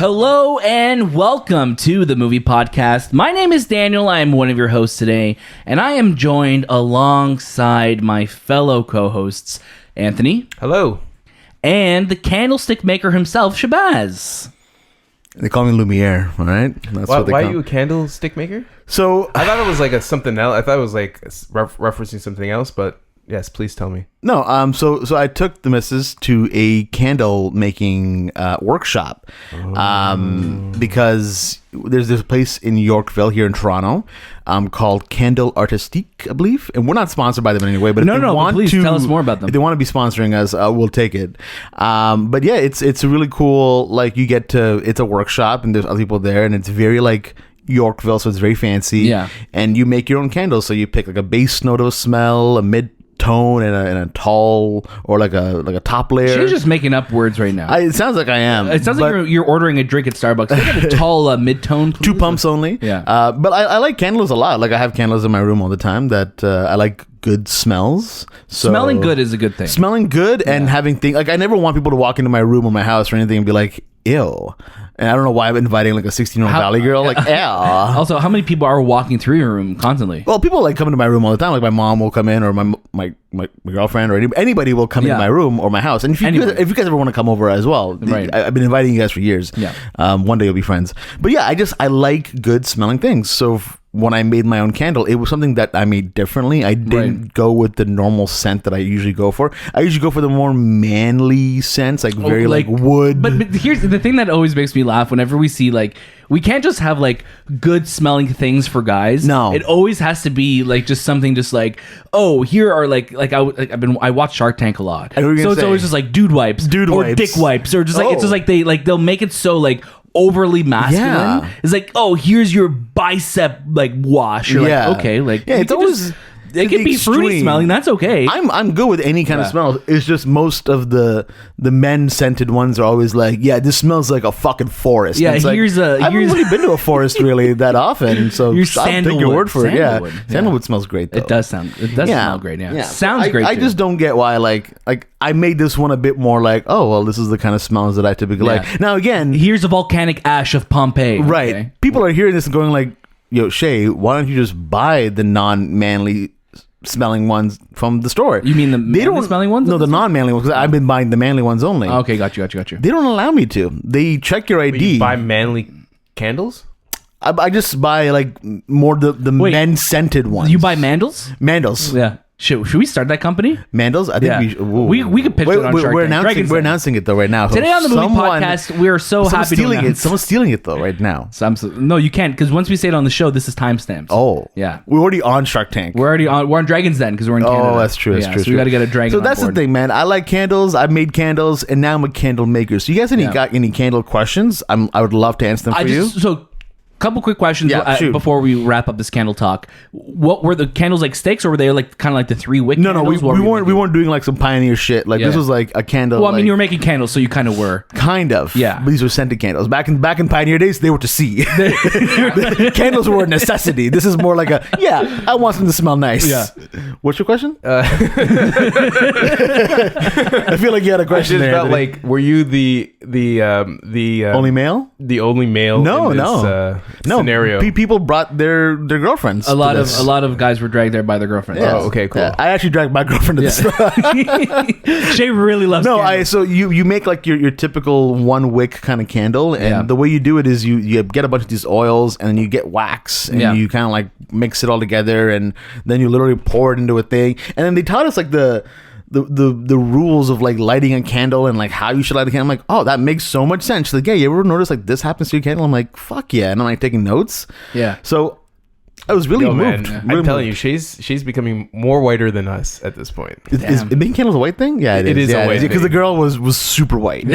Hello and welcome to the Movie Podcast. My name is Daniel. I am one of your hosts today, and I am joined alongside my fellow co-hosts, Anthony. Hello. And the candlestick maker himself, Shahbaz. They call me Lumiere, all right? That's why are you a candlestick maker? So I thought it was like something else. I thought it was like referencing something else, but yes, please tell me. No, so I took the missus to a candle making workshop because there's this place in Yorkville here in Toronto called Candle Artistique, I believe, and we're not sponsored by them in any way. But please tell us more about them. If they want to be sponsoring us, we'll take it. But yeah, it's really cool. Like it's a workshop and there's other people there, and it's very like Yorkville, so it's very fancy. Yeah, and you make your own candles. So you pick like a base note of a smell, a mid tone, and a tall or like a top layer. She's just making up words right now. It sounds like I am. It sounds like you're ordering a drink at Starbucks. Can I get a tall mid-tone, please? 2 pumps only. Yeah. But I like candles a lot. Like I have candles in my room all the time that I like good smells. So smelling good is a good thing. Smelling good and having things like I never want people to walk into my room or my house or anything and be like, ew. And I don't know why I'm inviting like a 16-year-old valley girl. Like, ew. Also, how many people are walking through your room constantly? Well, people like come into my room all the time. Like my mom will come in, or my girlfriend, or anybody will come into my room or my house. And if you guys ever want to come over as well, right. I've been inviting you guys for years. Yeah. One day you'll be friends. But yeah, I like good smelling things. So when I made my own candle, it was something that I made differently. I didn't go with the normal scent that I usually go for. I usually go for the more manly scents, like very like wood. But here's the thing that always makes me laugh whenever we see like, we can't just have like good smelling things for guys. No, it always has to be like just something just like, oh, here are I watch Shark Tank a lot, so it's always just like dude wipes, or dick wipes, or just like it's just like they'll make it so like overly masculine. Yeah. It's like, oh, here's your bicep like wash. You're like, okay, like it's always. It can be fruity smelling. That's okay. I'm good with any kind of smell. It's just most of the men scented ones are always like, yeah, this smells like a fucking forest. Yeah, I haven't really been to a forest really that often, so I'll take your word for it. Yeah, sandalwood smells great though. It does smell great. Yeah. Sounds great. I just don't get why like I made this one a bit more like, oh well, this is the kind of smells that I typically like. Now again, here's a volcanic ash of Pompeii. Right. Okay. People are hearing this and going like, yo, Shay, why don't you just buy the non-manly smelling ones from the store? You mean the manly smelling ones? No, the non-manly ones, because I've been buying the manly ones only. Okay, got you. They don't allow me to. They check your ID. You buy manly candles? I just buy like more the men scented ones. You buy Mandels? Mandels. Yeah. Should we start that company? Mandels? I think we could pitch it on Shark Tank. We're announcing it though right now. Today on the Movie Podcast, we're so happy to announce. Someone's stealing it though right now. No, you can't, because once we say it on the show, this is timestamps. Oh. Yeah. We're already on Shark Tank. We're on Dragon's Den because we're in Canada. Oh, that's true. That's true. So we got to get a dragon. So that's the thing, man. I like candles. I've made candles, and now I'm a candle maker. So you guys got any candle questions? I would love to answer them for you. So couple quick questions before we wrap up this candle talk. What were the candles like, sticks, or were they like kind of like the 3 wick candles? We weren't doing like some pioneer shit. Like this was like a candle. Well, I mean, you were making candles, so you kind of were. Kind of. Yeah. But these were scented candles. Back in pioneer days, they were to see. Candles were a necessity. This is more like I want them to smell nice. Yeah. What's your question? I feel like you had a question there. Felt like, were you the only male? The only male? No. Scenario. People brought their girlfriends. A lot of guys were dragged there by their girlfriends. Yes. Oh, okay, cool. Yeah. I actually dragged my girlfriend to this. Shay really loves candles. So you make like your typical 1 wick kind of candle, and the way you do it is you get a bunch of these oils, and then you get wax, and you kind of like mix it all together, and then you literally pour it into a thing. And then they taught us like the rules of like lighting a candle and like how you should light a candle. I'm like, oh, that makes so much sense. She's like, yeah, you ever notice like this happens to your candle? I'm like, fuck yeah. And I'm like taking notes. Yeah. So I was really moved. Man, I'm telling you, she's becoming more whiter than us at this point. Is making candles a white thing? Yeah, it is a white thing. Because the girl was super white.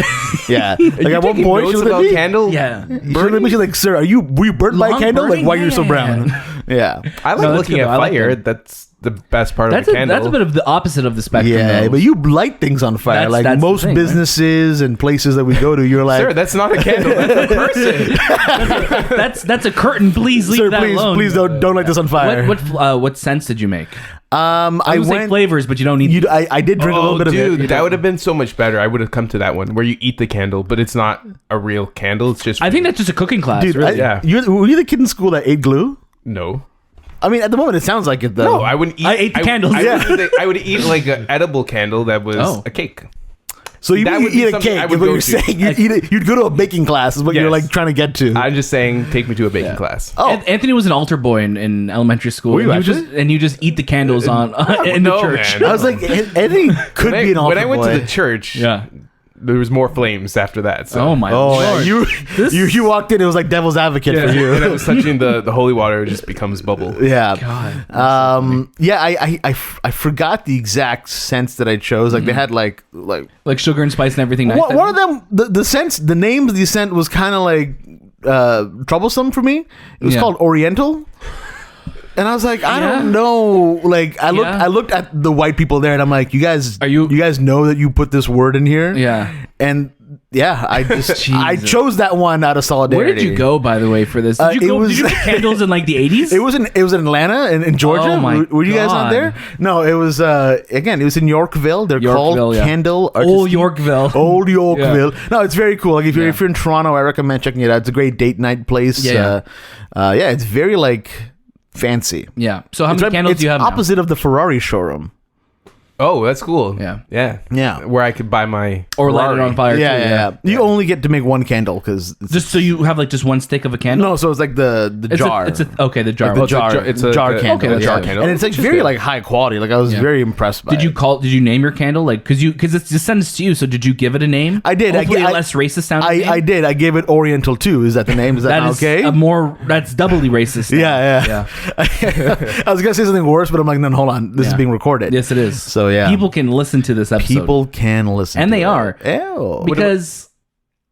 Yeah. Like at one point she was about candle. Yeah. She's like, sir, were you burnt by a candle? Like, why are you so brown? Yeah. I like looking at fire. That's the best part of the candle. That's a bit of the opposite of the spectrum. Yeah, but you light things on fire. That's most businesses and places that we go to, you're like, sir, that's not a candle, that's a person. that's a curtain. Please leave that alone. Please don't light this on fire. What scents did you make? I would say flavors, but you don't need. I did drink a little bit of it. That would have been so much better. I would have come to that one where you eat the candle, but it's not a real candle. It's just. I think that's just a cooking class. Dude, really. Were you the kid in school that ate glue? No. I mean, at the moment, it sounds like it, though. No, I wouldn't eat. I ate the candles. I would eat like an edible candle that was a cake. So you would eat a cake, is what you're saying. You'd go to a baking class, is what you're like trying to get to. I'm just saying, take me to a baking class. Oh, Anthony was an altar boy in elementary school. Were you and you just eat the candles in the church. Man. I was like, Anthony could be an altar boy. When I went to the church, there was more flames after that. So. Oh my Lord! You walked in, it was like devil's advocate for you. When I was touching the holy water, it just becomes bubble. Yeah. God. I forgot the exact scents that I chose. Like they had like sugar and spice and everything. Nice. One of them, the name of the scent was kind of like troublesome for me. It was called Oriental. And I was like, I don't know. Like I looked at the white people there, and I'm like, you guys know that you put this word in here? Yeah. And I just I chose that one out of solidarity. Where did you go, by the way, for this? Did you get candles in like the 80s? It was in Atlanta in Georgia. Oh were you guys not there? No, it was it was in Yorkville. They're called Candle Old Yorkville. Old Yorkville. Yeah. No, it's very cool. Like if you're in Toronto, I recommend checking it out. It's a great date night place. It's very like fancy. Yeah. So how many candles do you have? It's opposite of the Ferrari showroom. Oh, that's cool. Yeah. Where I could buy my or light it on fire. Yeah. You only get to make one candle because just so you have like just one stick of a candle. No, so it's like the jar. The jar. Like the jar. It's a jar candle. Okay, jar candle, and it's like very like high quality. Like I was very impressed by. Did you name your candle like because it just sends to you? So did you give it a name? I did. Hopefully a less racist sounding. I did. I gave it Oriental 2. Is that the name? Is that okay? That's doubly racist. Yeah. I was gonna say something worse, but I'm like, no, hold on. This is being recorded. Yes, it is. So yeah, people can listen to this episode. People can listen, and they are. Ew. Because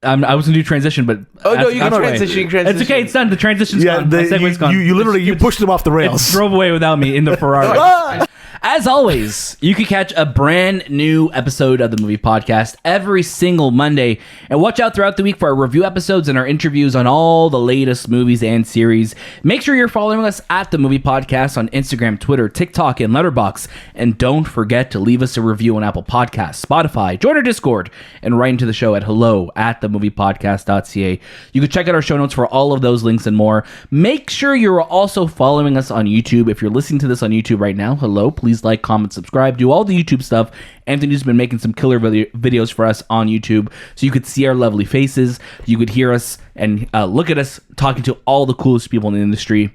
I was gonna do transition, but you can transition. It's okay. It's done. The transition's gone. My segue's gone. You literally pushed them off the rails. Drove away without me in the Ferrari. As always, you can catch a brand new episode of the Movie Podcast every single Monday. And watch out throughout the week for our review episodes and our interviews on all the latest movies and series. Make sure you're following us at the Movie Podcast on Instagram, Twitter, TikTok, and Letterboxd. And don't forget to leave us a review on Apple Podcasts, Spotify, join our Discord, and write into the show at hello@TheMoviePodcast.ca. You can check out our show notes for all of those links and more. Make sure you're also following us on YouTube. If you're listening to this on YouTube right now, hello, please like, comment, subscribe, do all the YouTube stuff. Anthony's been making some killer videos for us on YouTube, so you could see our lovely faces, you could hear us and look at us talking to all the coolest people in the industry.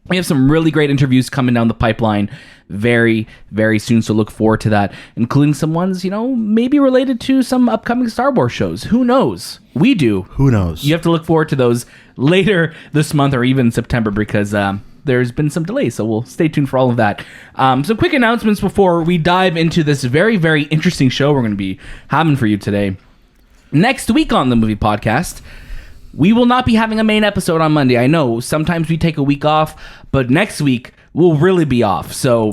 We have some really great interviews coming down the pipeline very, very soon, so look forward to that, including some ones, maybe related to some upcoming Star Wars shows. Who knows? We do. Who knows? You have to look forward to those later this month or even September because there's been some delays, so we'll stay tuned for all of that. Some quick announcements before we dive into this very, very interesting show we're going to be having for you today. Next week on the Movie Podcast, we will not be having a main episode on Monday. I know sometimes we take a week off, but next week we'll really be off. So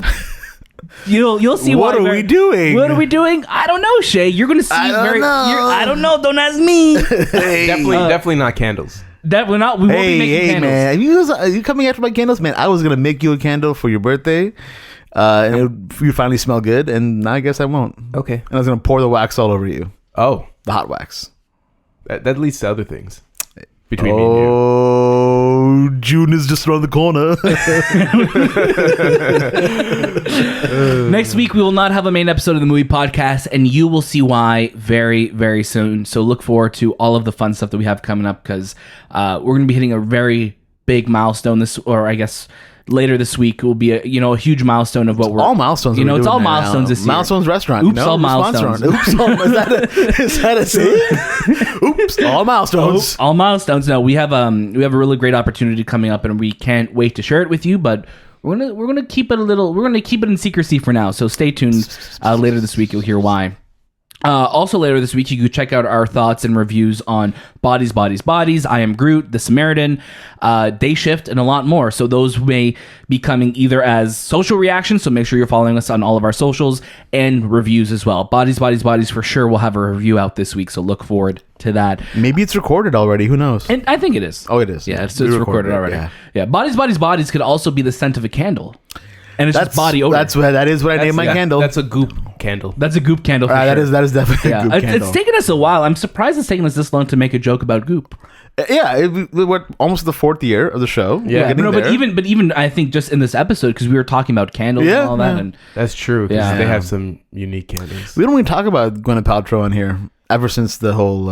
you'll see what are we doing? What are we doing? I don't know, Shay. You're going to see. I don't know. Don't ask me. Definitely not candles. That we won't be making candles. Man, are you coming after my candles, man? I was gonna make you a candle for your birthday, and you finally smell good. And now I guess I won't. Okay. And I was gonna pour the wax all over you. Oh, the hot wax. That leads to other things between me and you. Oh, June is just around the corner. Next week, we will not have a main episode of the Movie Podcast, and you will see why very, very soon. So look forward to all of the fun stuff that we have coming up because we're going to be hitting a very big milestone later this week will be a huge milestone of what we're all milestones. It's all milestones this year. Milestones restaurant. Oops, all milestones. Oops, is that a saying? Oops, all milestones. All milestones. No, we have a really great opportunity coming up, and we can't wait to share it with you. But we're gonna keep it in secrecy for now. So stay tuned. Later this week, you'll hear why. Also later this week, you can check out our thoughts and reviews on Bodies, Bodies, Bodies, I Am Groot, The Samaritan, Day Shift, and a lot more. So those may be coming either as social reactions, so make sure you're following us on all of our socials, and reviews as well. Bodies, Bodies, Bodies, for sure we'll have a review out this week, so look forward to that. Maybe it's recorded already, who knows? And I think it is. Oh, it is. Yeah, it's recorded already. Yeah. Bodies, Bodies, Bodies could also be the scent of a candle. and it's just body odor. That is what I named my candle. That's a goop candle. That's a goop candle. For sure. That is definitely a goop candle. It's taken us a while. I'm surprised it's taken us this long to make a joke about goop. Yeah, we're almost the 4th year of the show. Yeah, but even I think just in this episode, because we were talking about candles and all that, and that's true. Yeah, they have some unique candles. We don't even talk about Gwyneth Paltrow on here ever since the whole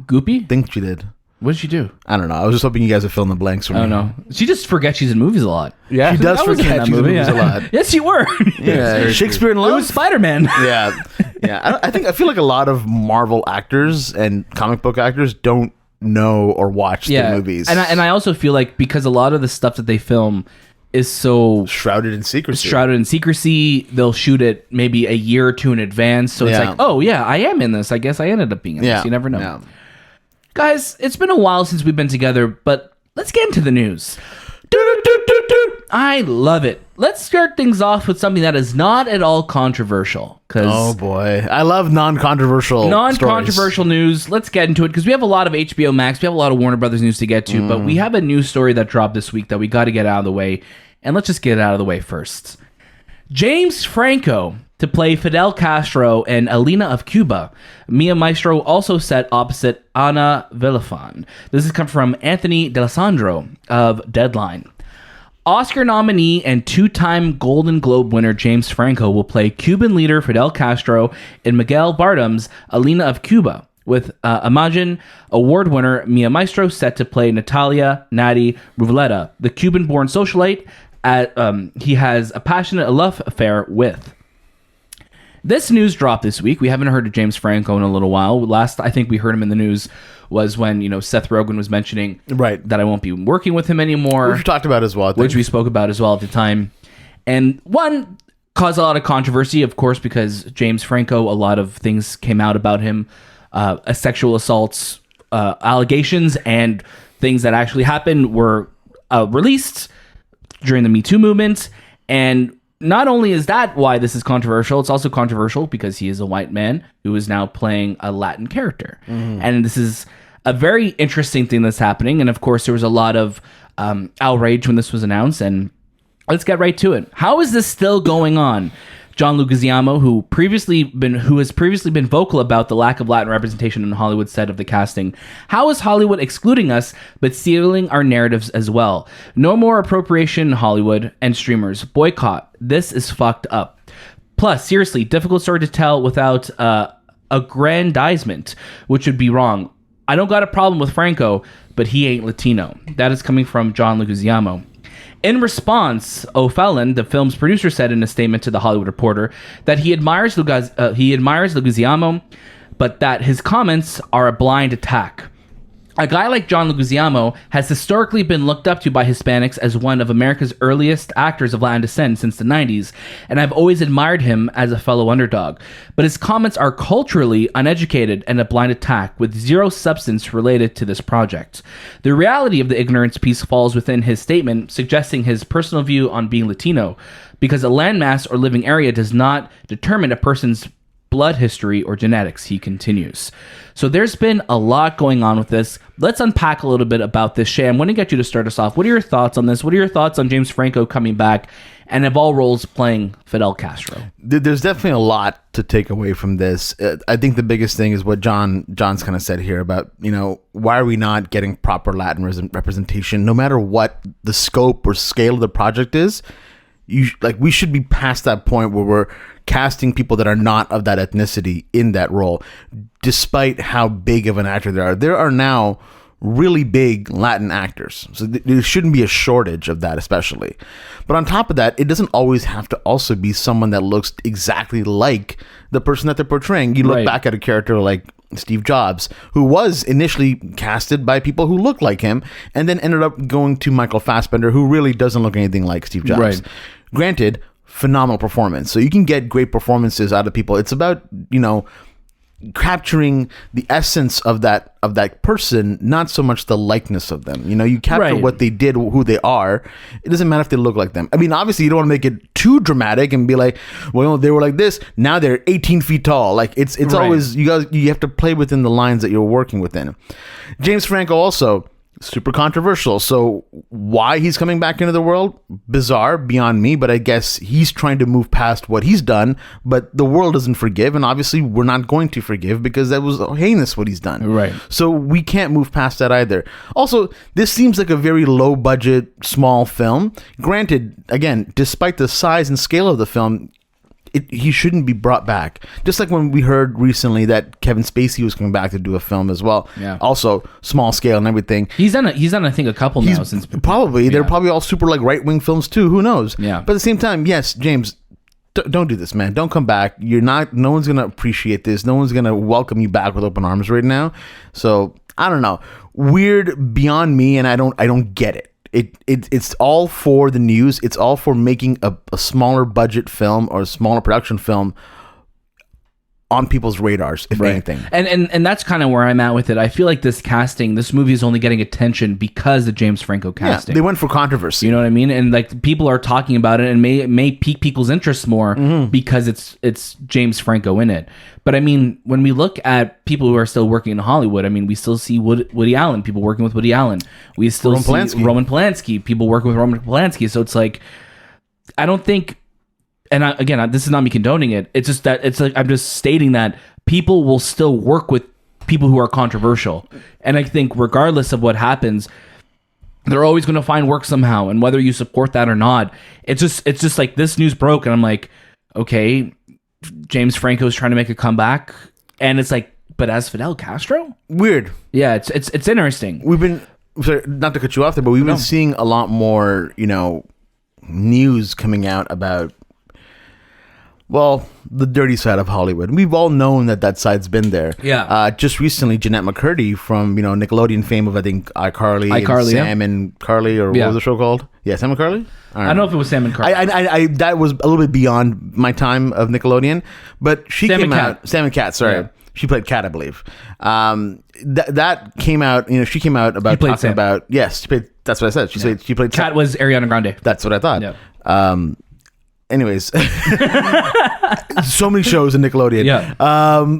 goopy thing she did. What did she do? I don't know. I was just hoping you guys would fill in the blanks for me. I don't know. She just forgets she's in movies a lot. Yeah, she does forget she's in movies a lot. Yes, you were. Yeah, Shakespeare in Love. It was Spider-Man. Yeah. I feel like a lot of Marvel actors and comic book actors don't know or watch the movies. And I also feel like because a lot of the stuff that they film is so shrouded in secrecy, they'll shoot it maybe a year or two in advance. So it's like, oh yeah, I am in this. I guess I ended up being in this. You never know. Yeah. Guys, it's been a while since we've been together, but let's get into the news. I love it. Let's start things off with something that is not at all controversial. Oh boy, I love non-controversial news. Let's get into it because we have a lot of HBO Max, we have a lot of Warner Brothers news to get to, but we have a news story that dropped this week that we got to get out of the way, and let's just get it out of the way first. James Franco to play Fidel Castro and Elena of Cuba. Mia Maestro also set opposite Ana Villafan. This has come from Anthony D'Alessandro of Deadline. Oscar nominee and 2-time Golden Globe winner James Franco will play Cuban leader Fidel Castro in Miguel Bardem's Elena of Cuba, with Imagine award winner Mia Maestro set to play Natalia Nati Ruvelleta, the Cuban-born socialite he has a passionate love affair with. This news dropped this week. We haven't heard of James Franco in a little while. Last I think we heard him in the news was when, Seth Rogen was mentioning that I won't be working with him anymore. Which we talked about as well. Which we spoke about as well at the time. And one caused a lot of controversy, of course, because James Franco, a lot of things came out about him, sexual assaults, allegations, and things that actually happened were released during the Me Too movement. And not only is that why this is controversial, it's also controversial because he is a white man who is now playing a Latin character. And this is a very interesting thing that's happening. And of course, there was a lot of outrage when this was announced. And let's get right to it. How is this still going on? John Leguizamo, who has previously been vocal about the lack of Latin representation in Hollywood, said of the casting, "How is Hollywood excluding us but stealing our narratives as well? No more appropriation in Hollywood and streamers. Boycott. This is fucked up. Plus, seriously, difficult story to tell without aggrandizement, which would be wrong. I don't got a problem with Franco, but he ain't Latino." That is coming from John Leguizamo. In response, O'Fallon, the film's producer, said in a statement to The Hollywood Reporter that he admires Leguizamo, but that his comments are a blind attack. A guy like John Leguizamo has historically been looked up to by Hispanics as one of America's earliest actors of Latin descent since the 90s, and I've always admired him as a fellow underdog. But his comments are culturally uneducated and a blind attack with zero substance related to this project. The reality of the ignorance piece falls within his statement, suggesting his personal view on being Latino, because a landmass or living area does not determine a person's blood history or genetics, he continues. So there's been a lot going on with this. Let's unpack a little bit about this. Shay, I'm going to get you to start us off. What are your thoughts on this? What are your thoughts on James Franco coming back and of all roles playing Fidel Castro? There's definitely a lot to take away from this. I think the biggest thing is what John's kind of said here about, why are we not getting proper Latin representation? No matter what the scope or scale of the project is, we should be past that point where we're casting people that are not of that ethnicity in that role, despite how big of an actor they are. There are now really big Latin actors, so there shouldn't be a shortage of that, especially. But on top of that, it doesn't always have to also be someone that looks exactly like the person that they're portraying. You look back at a character like Steve Jobs, who was initially casted by people who looked like him, and then ended up going to Michael Fassbender, who really doesn't look anything like Steve Jobs. Granted, phenomenal performance. So you can get great performances out of people. It's about, capturing the essence of that person, not so much the likeness of them. You capture what they did, who they are. It doesn't matter if they look like them. I mean, obviously you don't want to make it too dramatic and be like, well, they were like this, now they're 18 feet tall. Like it's always, you have to play within the lines that you're working within. James Franco also, Super controversial. So why he's coming back into the world? Bizarre, beyond me, but I guess he's trying to move past what he's done, but the world doesn't forgive, and obviously we're not going to forgive because that was heinous what he's done. Right. So we can't move past that either. Also, this seems like a very low budget, small film. Granted, again, despite the size and scale of the film, he shouldn't be brought back. Just like when we heard recently that Kevin Spacey was coming back to do a film as well. Yeah. Also, small scale and everything. He's done I think a couple now since. Probably. They're probably all super like right-wing films too. Who knows? Yeah. But at the same time, yes, James, don't do this, man. Don't come back. No one's going to appreciate this. No one's going to welcome you back with open arms right now. So, I don't know. Weird beyond me, and I don't get it. It's all for the news. It's all for making a smaller budget film or a smaller production film on people's radars, if anything. And that's kind of where I'm at with it. I feel like this movie is only getting attention because of James Franco casting. Yeah, they went for controversy. You know what I mean? And like people are talking about it, and may pique people's interest more because it's James Franco in it. But I mean, when we look at people who are still working in Hollywood, I mean, we still see Woody Allen, people working with Woody Allen. We still see Roman Polanski, people working with Roman Polanski. So it's like, I don't think. And again, this is not me condoning it. It's just that it's like I'm just stating that people will still work with people who are controversial. And I think regardless of what happens, they're always going to find work somehow. And whether you support that or not, it's just like this news broke, and I'm like, okay, James Franco is trying to make a comeback, and it's like, but as Fidel Castro, weird. Yeah, it's interesting. We've been, sorry, not to cut you off there, but we've been seeing a lot more, news coming out about. Well, the dirty side of Hollywood. We've all known that side's been there. Yeah. Just recently, Jeanette McCurdy from Nickelodeon fame of I think iCarly, and Sam and Carly, or what was the show called? Yeah, Sam and Carly. I don't know if it was Sam and Carly. I that was a little bit beyond my time of Nickelodeon, but she came out. Sam and Cat. Sorry. Yeah. She played Cat, I believe. That came out. She came out about talking Sam. About. Yes, she played. That's what I said. She played Cat. Was Ariana Grande. That's what I thought. Yeah. Anyways, so many shows in Nickelodeon. Yeah.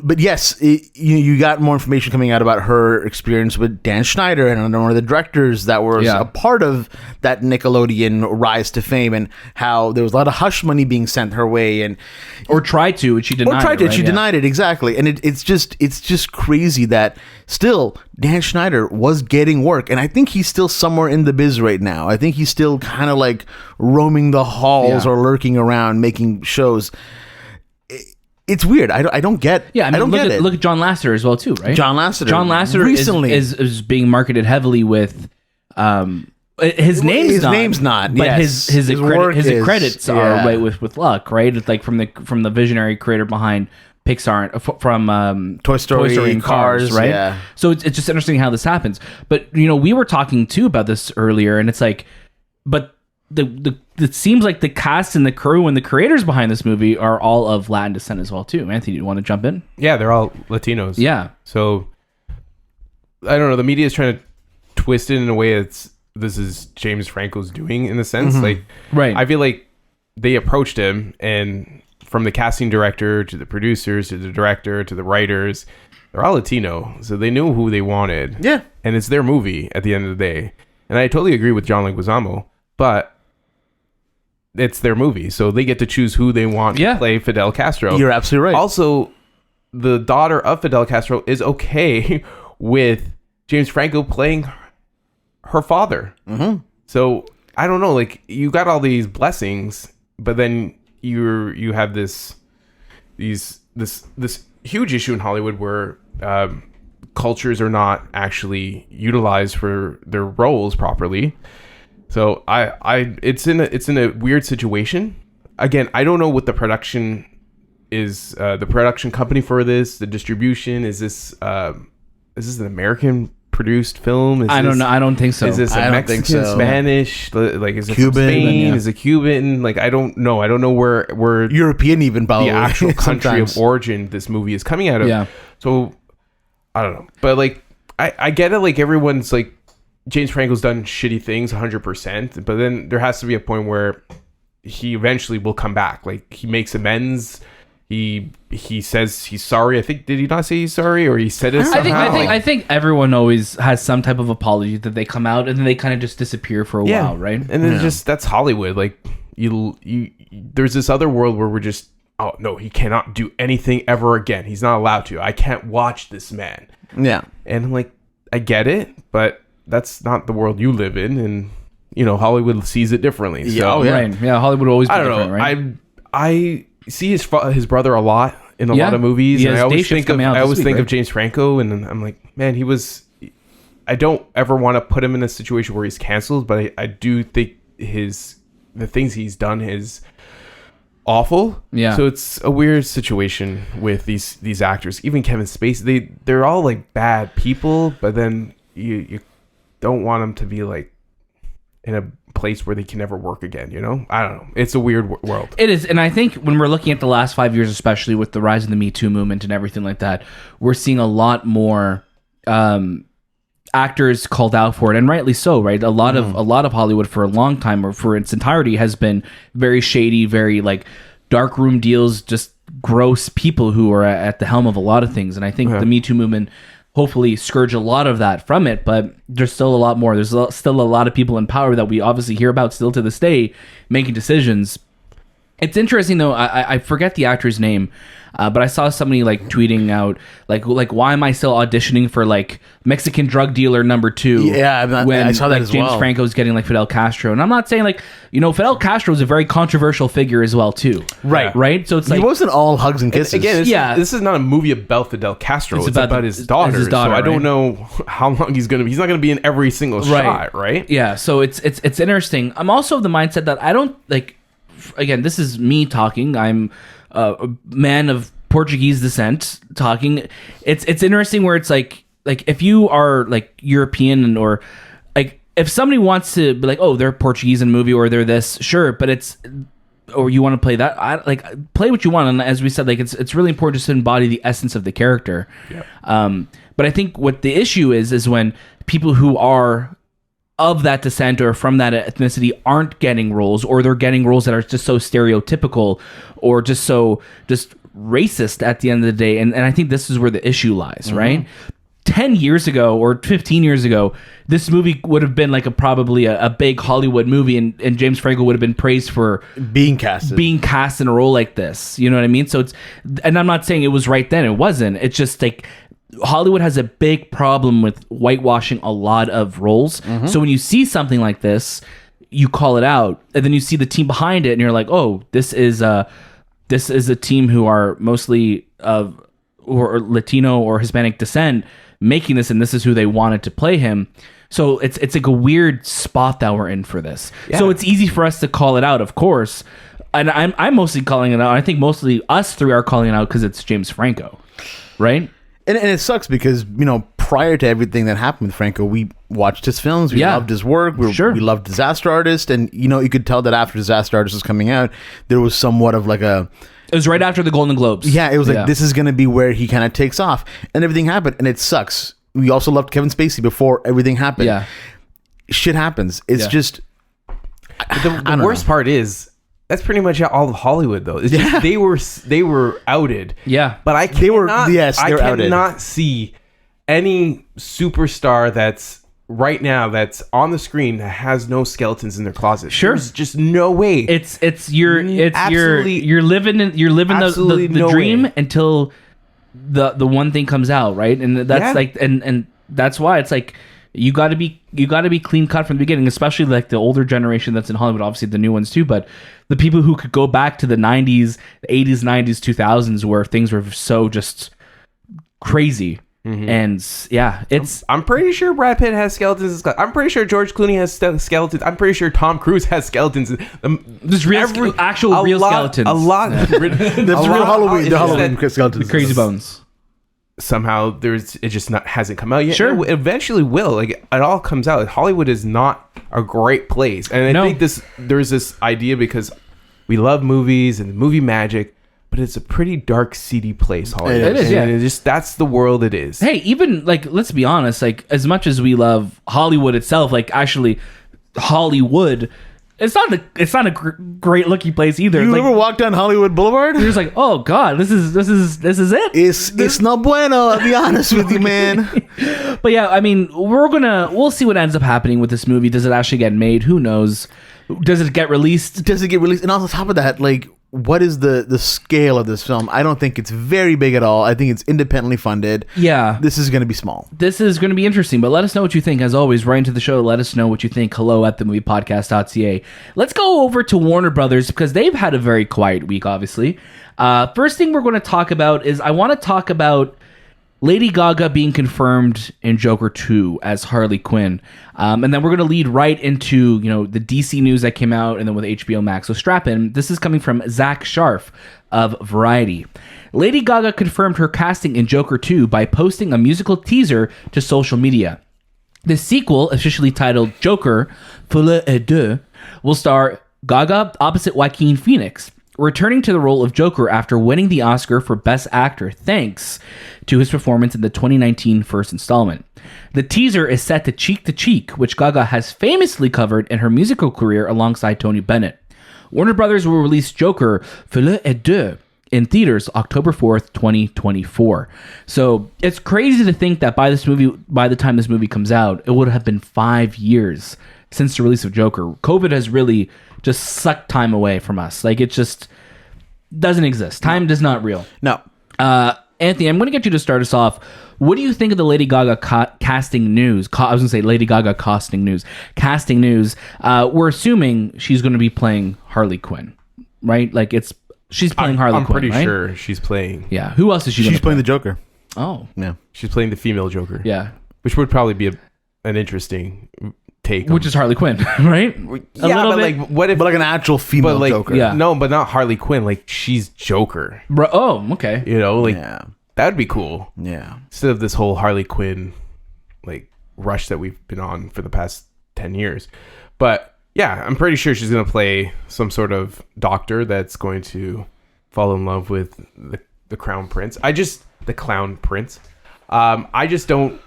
But yes, you got more information coming out about her experience with Dan Schneider and one of the directors that was a part of that Nickelodeon rise to fame, and how there was a lot of hush money being sent her way, and tried to, and she denied it. She denied it, exactly. And it's just crazy that still Dan Schneider was getting work, and I think he's still somewhere in the biz right now. I think he's still kind of like roaming the halls or lurking around making shows. It's weird. I don't get. Yeah, I mean, look at John Lasseter as well too, right? John Lasseter recently is being marketed heavily with. His name's not, but his credits are right with luck, right? It's like from the visionary creator behind Pixar, from Toy Story and Cars, right? Yeah. So it's just interesting how this happens. But we were talking too about this earlier, and it's like, but it seems like the cast and the crew and the creators behind this movie are all of Latin descent as well too. Anthony, do you want to jump in? Yeah, they're all Latinos. Yeah. So I don't know. The media is trying to twist it in a way this is James Franco's doing, in a sense. Like, right. I feel like they approached him, and from the casting director to the producers to the director to the writers, they're all Latino, so they knew who they wanted. Yeah, and it's their movie at the end of the day. And I totally agree with John Leguizamo, but it's their movie, so they get to choose who they want to play Fidel Castro. You're absolutely right. Also, the daughter of Fidel Castro is okay with James Franco playing her father. So I don't know, like, you got all these blessings, but then you have this huge issue in Hollywood where cultures are not actually utilized for their roles properly. So it's in a weird situation. Again, I don't know what the production is, the production company for this, the distribution. Is this an American produced film? I don't know. I don't think so. Is this a Mexican, Spanish? Like, is it Cuban, from Spain? Is it Cuban? Like, I don't know. I don't know where European, even probably, the actual country of origin this movie is coming out of. Yeah. So I don't know. But like, I get it. Like, everyone's like, James Franco's done shitty things 100%, but then there has to be a point where he eventually will come back. Like, he makes amends, He says he's sorry. I think, did he not say he's sorry, or he said it somehow? I think everyone always has some type of apology that they come out and then they kind of just disappear for a while, right? And then just that's Hollywood. Like you there's this other world where we're just, oh no, he cannot do anything ever again. He's not allowed to. I can't watch this man. Yeah. And I'm like, I get it, but that's not the world you live in, and Hollywood sees it differently. So, right. Yeah, Hollywood will always be I don't different, know. right? I see his brother a lot in a lot of movies, and I always think of James Franco, and I'm like, man, I don't ever want to put him in a situation where he's canceled, but I do think the things he's done is awful. Yeah. So it's a weird situation with these actors. Even Kevin Spacey, they're all like bad people, but then you don't want them to be like in a place where they can never work again. I don't know. It's a weird world. It is, and I think when we're looking at the last 5 years, especially with the rise of the Me Too movement and everything like that, we're seeing a lot more actors called out for it, and rightly so, right? A lot of Hollywood for a long time, or for its entirety, has been very shady, very like dark room deals, just gross people who are at the helm of a lot of things. And I think the Me Too movement hopefully scourge a lot of that from it, but there's still a lot more. There's still a lot of people in power that we obviously hear about still to this day making decisions. It's interesting though. I forget the actor's name, but I saw somebody like tweeting out like why am I still auditioning for like Mexican drug dealer number 2? Yeah, when I saw that like as James well. Franco's getting like Fidel Castro, and I'm not saying like Fidel Castro is a very controversial figure as well too. Right. So it's like he wasn't all hugs and kisses. Again, this is not a movie about Fidel Castro. It's about his daughter. So I don't know how long he's gonna be. He's not gonna be in every single shot, right? Yeah. So it's interesting. I'm also of the mindset that I don't like. Again, this is me talking. I'm a man of Portuguese descent talking. It's interesting where it's like if you are like European or like if somebody wants to be like, oh, they're Portuguese in a movie or they're this, sure, but or you want to play that, play what you want. And as we said, like it's really important just to embody the essence of the character. Yeah. But I think what the issue is when people who are of that descent or from that ethnicity aren't getting roles, or they're getting roles that are just so stereotypical or just racist at the end of the day. And I think this is where the issue lies, right? 10 years ago or 15 years ago, this movie would have been like probably a big Hollywood movie, and James Franco would have been praised for being cast in a role like this. You know what I mean? So and I'm not saying it was right then. It wasn't. It's just like Hollywood has a big problem with whitewashing a lot of roles. So when you see something like this, you call it out, and then you see the team behind it, and you're like, oh, this is a team who are mostly of or Latino or Hispanic descent making this, and this is who they wanted to play him. So it's like a weird spot that we're in for this. Yeah. So it's easy for us to call it out, of course. And I'm mostly calling it out. I think mostly us three are calling it out because it's James Franco, right? And it sucks because, prior to everything that happened with Franco, we watched his films. We loved his work. We loved Disaster Artist. And, you could tell that after Disaster Artist was coming out, there was somewhat of like a... It was right after the Golden Globes. Yeah, it was like, this is going to be where he kind of takes off. And everything happened. And it sucks. We also loved Kevin Spacey before everything happened. Yeah. Shit happens. It's just... The worst part is... That's pretty much all of Hollywood, though. It's just they were outed. Yeah, but I cannot see any superstar that's right now that's on the screen that has no skeletons in their closet. Sure, there's just no way. You're living the dream until the one thing comes out, right? And that's and that's why it's like. You got to be clean cut from the beginning, especially like the older generation that's in Hollywood, obviously the new ones too, but the people who could go back to the 90s, 80s, 90s, 2000s where things were so just crazy. And I'm pretty sure Brad Pitt has skeletons. I'm pretty sure George Clooney has skeletons. I'm pretty sure Tom Cruise has skeletons. There's real skeletons. A lot. That's real Halloween. The Halloween skeletons. The crazy bones. Somehow it just hasn't come out yet. Sure, it eventually will. Like it all comes out. Hollywood is not a great place, and I think there's this idea because we love movies and movie magic, but it's a pretty dark, seedy place. Hollywood. It is. And just that's the world it is. Hey, even like let's be honest. Like as much as we love Hollywood itself, like actually Hollywood. It's not a great looking place either. You ever walk down Hollywood Boulevard? You're just like, oh god, this is it. It's no bueno. I'll be honest with you, man. But yeah, I mean, we'll see what ends up happening with this movie. Does it actually get made? Who knows? Does it get released? And on top of that, like, what is the scale of this film? I don't think it's very big at all. I think it's independently funded. Yeah. This is going to be small. This is going to be interesting, but let us know what you think. As always, write into the show. Let us know what you think. Hello at TheMoviePodcast.ca. Let's go over to Warner Brothers because they've had a very quiet week, obviously. First thing we're going to talk about is I want to talk about Lady Gaga being confirmed in Joker 2 as Harley Quinn. And then we're going to lead right into, the DC news that came out and then with HBO Max. So strap in. This is coming from Zach Sharf of Variety. Lady Gaga confirmed her casting in Joker 2 by posting a musical teaser to social media. The sequel, officially titled Joker, Folie à Deux, will star Gaga opposite Joaquin Phoenix, returning to the role of Joker after winning the Oscar for Best Actor thanks to his performance in the 2019 first installment. The teaser is set to Cheek, which Gaga has famously covered in her musical career alongside Tony Bennett. Warner Brothers will release Joker Folie à Deux in theaters October 4th, 2024. So it's crazy to think that by the time this movie comes out, it would have been 5 years since the release of Joker. COVID has really just sucked time away from us. Like, it just doesn't exist. Time is not real. No. Anthony, I'm going to get you to start us off. What do you think of the Lady Gaga casting news? I was going to say Lady Gaga casting news. Casting news. We're assuming she's going to be playing Harley Quinn, right? Like, she's playing Harley Quinn, I'm pretty right? sure she's playing. Yeah. Who else is she? She's playing the Joker. Oh, yeah. She's playing the female Joker. Yeah. Which would probably be an interesting take. Which is Harley Quinn, right? Yeah, but like, what if? But like an actual female Joker. Yeah. No, but not Harley Quinn. Like, she's Joker. Oh, okay. That would be cool. Yeah. Instead of this whole Harley Quinn, like, rush that we've been on for the past 10 years. But yeah, I'm pretty sure she's going to play some sort of doctor that's going to fall in love with the Crown Prince. The Clown Prince. I don't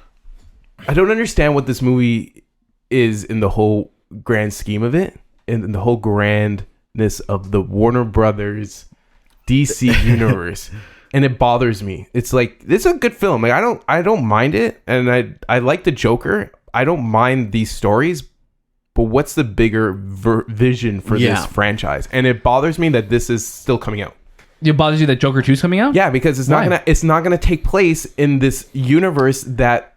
understand what this movie is in the whole grand scheme of it, and in the whole grandness of the Warner Brothers DC universe. And it bothers me. It's like, it's a good film. Like, I don't mind it, and I like the Joker. I don't mind these stories, but what's the bigger vision for this franchise? And it bothers me that this is still coming out. It bothers you that Joker 2 is coming out? Yeah, because it's not gonna take place in this universe that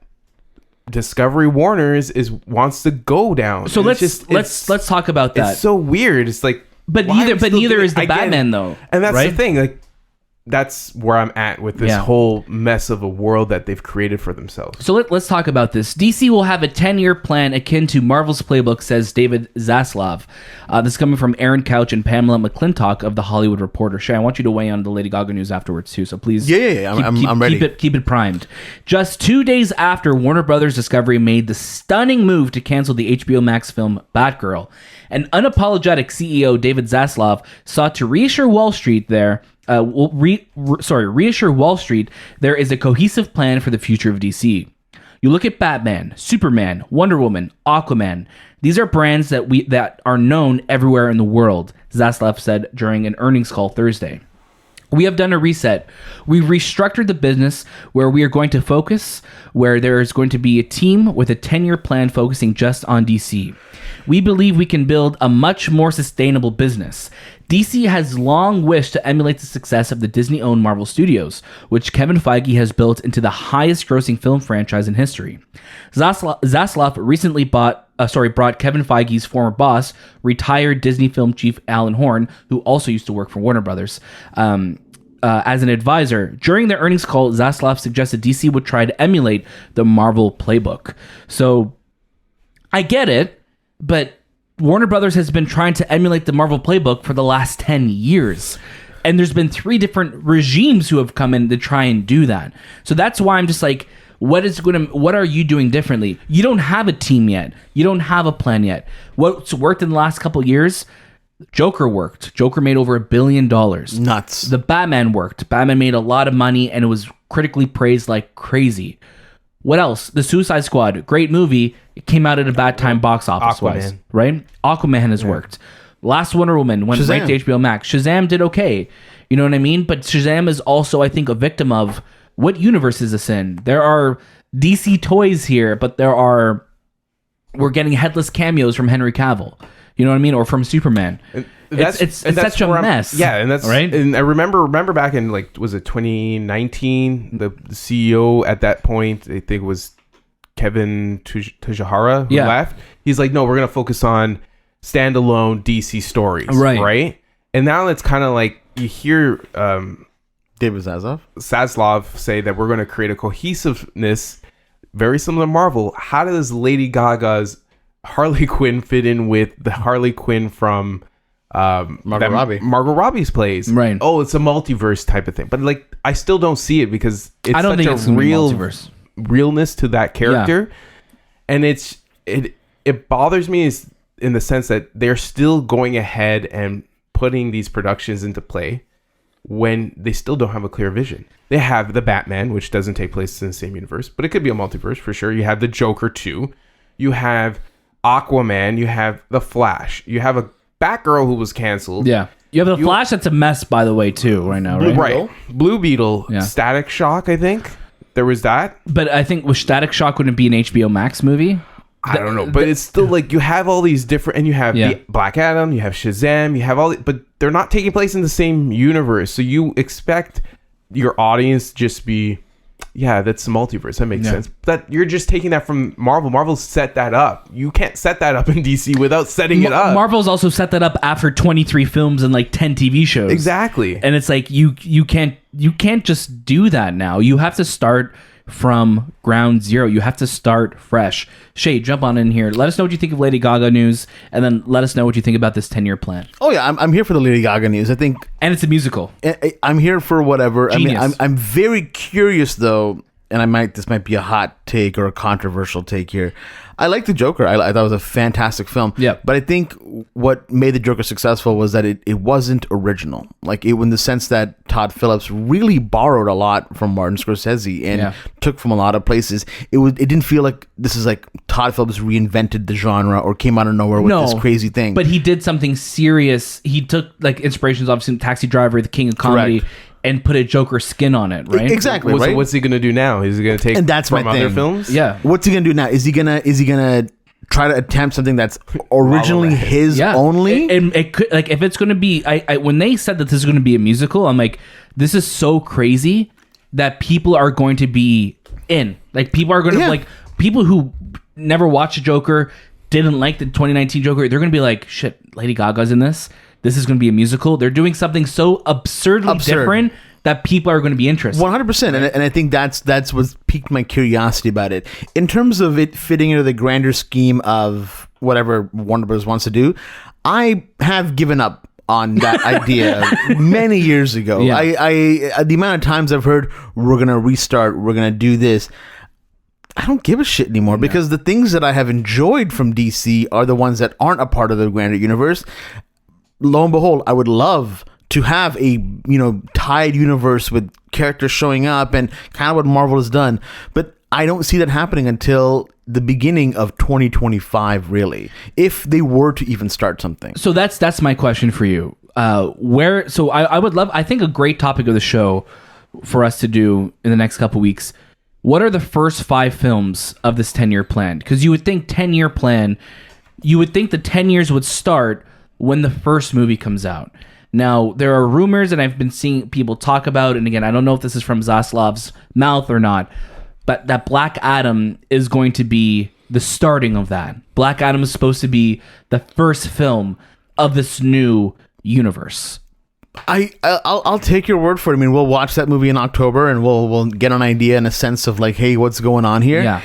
Discovery Warner's wants to go down. So let's talk about that. It's so weird. It's like, but neither is the Batman though. And that's right? the thing. Like, that's where I'm at with this whole mess of a world that they've created for themselves. So let's talk about this. DC will have a 10-year plan akin to Marvel's playbook, says David Zaslav. This is coming from Aaron Couch and Pamela McClintock of The Hollywood Reporter. Shay, I want you to weigh in on the Lady Gaga news afterwards too, so please I'm ready. Keep it primed. Just 2 days after Warner Brothers Discovery made the stunning move to cancel the HBO Max film Batgirl, an unapologetic CEO, David Zaslav, sought to reassure Wall Street reassure Wall Street there is a cohesive plan for the future of DC. You look at Batman, Superman, Wonder Woman, Aquaman. These are brands that are known everywhere in the world, Zaslav said during an earnings call Thursday. We have done a reset. We've restructured the business where we are going to focus, where there is going to be a team with a 10-year plan focusing just on DC. We believe we can build a much more sustainable business. DC has long wished to emulate the success of the Disney-owned Marvel Studios, which Kevin Feige has built into the highest-grossing film franchise in history. Zaslav recently brought Kevin Feige's former boss, retired Disney film chief Alan Horn, who also used to work for Warner Brothers, as an advisor. During the earnings call, Zaslav suggested DC would try to emulate the Marvel playbook. So, I get it, but Warner Brothers has been trying to emulate the Marvel playbook for the last 10 years. And there's been 3 different regimes who have come in to try and do that. So that's why I'm just like, what are you doing differently? You don't have a team yet. You don't have a plan yet. What's worked in the last couple of years? Joker worked. Joker made over $1 billion. Nuts. The Batman worked. Batman made a lot of money and it was critically praised like crazy. What else? The Suicide Squad, great movie. It came out at a bad time box office wise, right? Aquaman has worked. Last Wonder Woman went right to HBO Max. Shazam did okay. You know what I mean? But Shazam is also, I think, a victim of what universe is this in? There are DC toys here, but we're getting headless cameos from Henry Cavill. You know what I mean? Or from Superman. It's such a mess. Yeah, and that's right. And I remember back in was it 2019? The CEO at that point, I think it was Kevin Tajahara, who left. He's like, no, we're gonna focus on standalone DC stories, right? And now it's kind of like you hear David Zaslav say that we're going to create a cohesiveness very similar to Marvel. How does Lady Gaga's Harley Quinn fit in with the Harley Quinn from Margot Robbie's plays? Right. Oh, it's a multiverse type of thing. But like, I still don't see it because I don't think it's real realness to that character. Yeah. And it bothers me is in the sense that they're still going ahead and putting these productions into play when they still don't have a clear vision. They have the Batman, which doesn't take place in the same universe, but it could be a multiverse for sure. You have the Joker too. You have Aquaman. You have the Flash. You have a Batgirl who was canceled. Yeah. You have the Flash that's a mess, by the way, too, right now, right? Right. Blue Beetle. Yeah. Static Shock, I think. There was that. But I think with Static Shock wouldn't be an HBO Max movie. I don't know, but it's still like you have all these different, and you have the Black Adam, you have Shazam, you have all, but they're not taking place in the same universe. So you expect your audience to just be, that's the multiverse. That makes sense. But you're just taking that from Marvel. Marvel set that up. You can't set that up in DC without setting it up. Marvel's also set that up after 23 films and like 10 TV shows. Exactly. And it's like you can't just do that now. You have to start from ground zero. You have to start fresh. Shay, jump on in here. Let us know what you think of Lady Gaga news, and then let us know what you think about this 10-year plan. Oh yeah, I'm here for the Lady Gaga news. I think, and it's a musical. I'm here for whatever. Genius. I mean, I'm very curious though, and this might be a hot take or a controversial take here. I like the Joker. I thought it was a fantastic film. Yeah. But I think what made the Joker successful was that it wasn't original. Like in the sense that Todd Phillips really borrowed a lot from Martin Scorsese and took from a lot of places. It didn't feel like this is like Todd Phillips reinvented the genre or came out of nowhere with this crazy thing. But he did something serious. He took like inspirations, obviously, Taxi Driver, The King of Comedy. Correct. And put a Joker skin on it, right? Exactly. So what's he gonna do now? Is he gonna take from other films? Yeah. What's he gonna do now? Is he gonna try to attempt something that's originally his only? And it could, like, if it's gonna be, I when they said that this is gonna be a musical, I'm like, this is so crazy that people are going to be in. Like, people are gonna like people who never watched Joker, didn't like the 2019 Joker. They're gonna be like, shit, Lady Gaga's in this. This is going to be a musical. They're doing something so absurd. Different that people are going to be interested. 100%. And I think that's what's piqued my curiosity about it. In terms of it fitting into the grander scheme of whatever Warner Bros. Wants to do, I have given up on that idea many years ago. Yeah. I the amount of times I've heard, we're going to restart, we're going to do this, I don't give a shit anymore because the things that I have enjoyed from DC are the ones that aren't a part of the grander universe. Lo and behold, I would love to have a tied universe with characters showing up and kind of what Marvel has done, but I don't see that happening until the beginning of 2025, really, if they were to even start something. So that's my question for you. I would love, I think a great topic of the show for us to do in the next couple weeks. What are the first 5 films of this 10-year plan? Because you would think 10-year plan, you would think the 10 years would start when the first movie comes out. Now, there are rumors, and I've been seeing people talk about, and again, I don't know if this is from Zaslav's mouth or not, but that Black Adam is going to be the starting of that. Black Adam is supposed to be the first film of this new universe. I'll take your word for it. I mean, we'll watch that movie in October and we'll get an idea and a sense of like, hey, what's going on here? Yeah.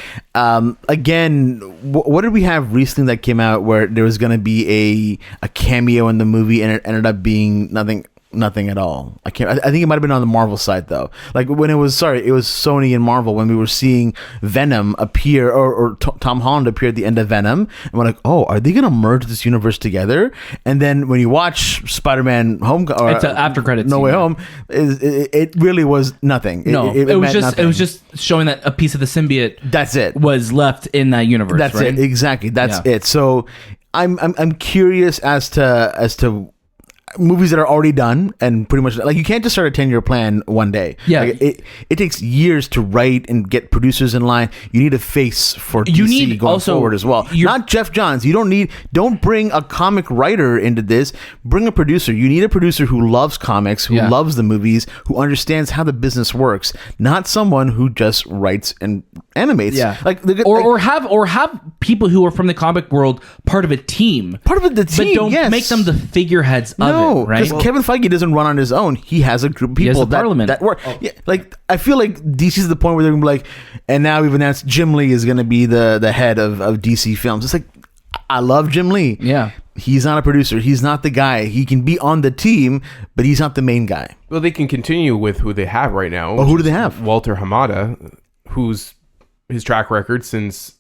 Again, what did we have recently that came out where there was going to be a cameo in the movie and it ended up being nothing? nothing at all. I think it might have been on the Marvel side though. Like when it was Sony and Marvel when we were seeing Venom appear or Tom Holland appear at the end of Venom, and we're like, oh, are they gonna merge this universe together? And then when you watch Spider-Man it's an after credits. No Way Home, it really was nothing. It was just showing that a piece of the symbiote. That's it. Was left in that universe. That's right? it. Exactly. That's it. So I'm curious as to movies that are already done and pretty much like you can't just start a 10-year plan one day. Yeah, like, it takes years to write and get producers in line. You need a face for DC going forward as well. Not Jeff Johns. Don't bring a comic writer into this. Bring a producer. You need a producer who loves comics, who loves the movies, who understands how the business works. Not someone who just writes and animates. Yeah, or have people who are from the comic world part of a team. Part of the team, but don't make them the figureheads of it, right? Because Kevin Feige doesn't run on his own. He has a group of people that work. Oh. Yeah, like I feel like DC's the point where they're gonna be like, and now we've announced Jim Lee is gonna be the head of DC Films. It's like, I love Jim Lee. Yeah. He's not a producer. He's not the guy. He can be on the team, but he's not the main guy. Well, they can continue with who they have right now. Well, who do they have? Walter Hamada, whose his track record since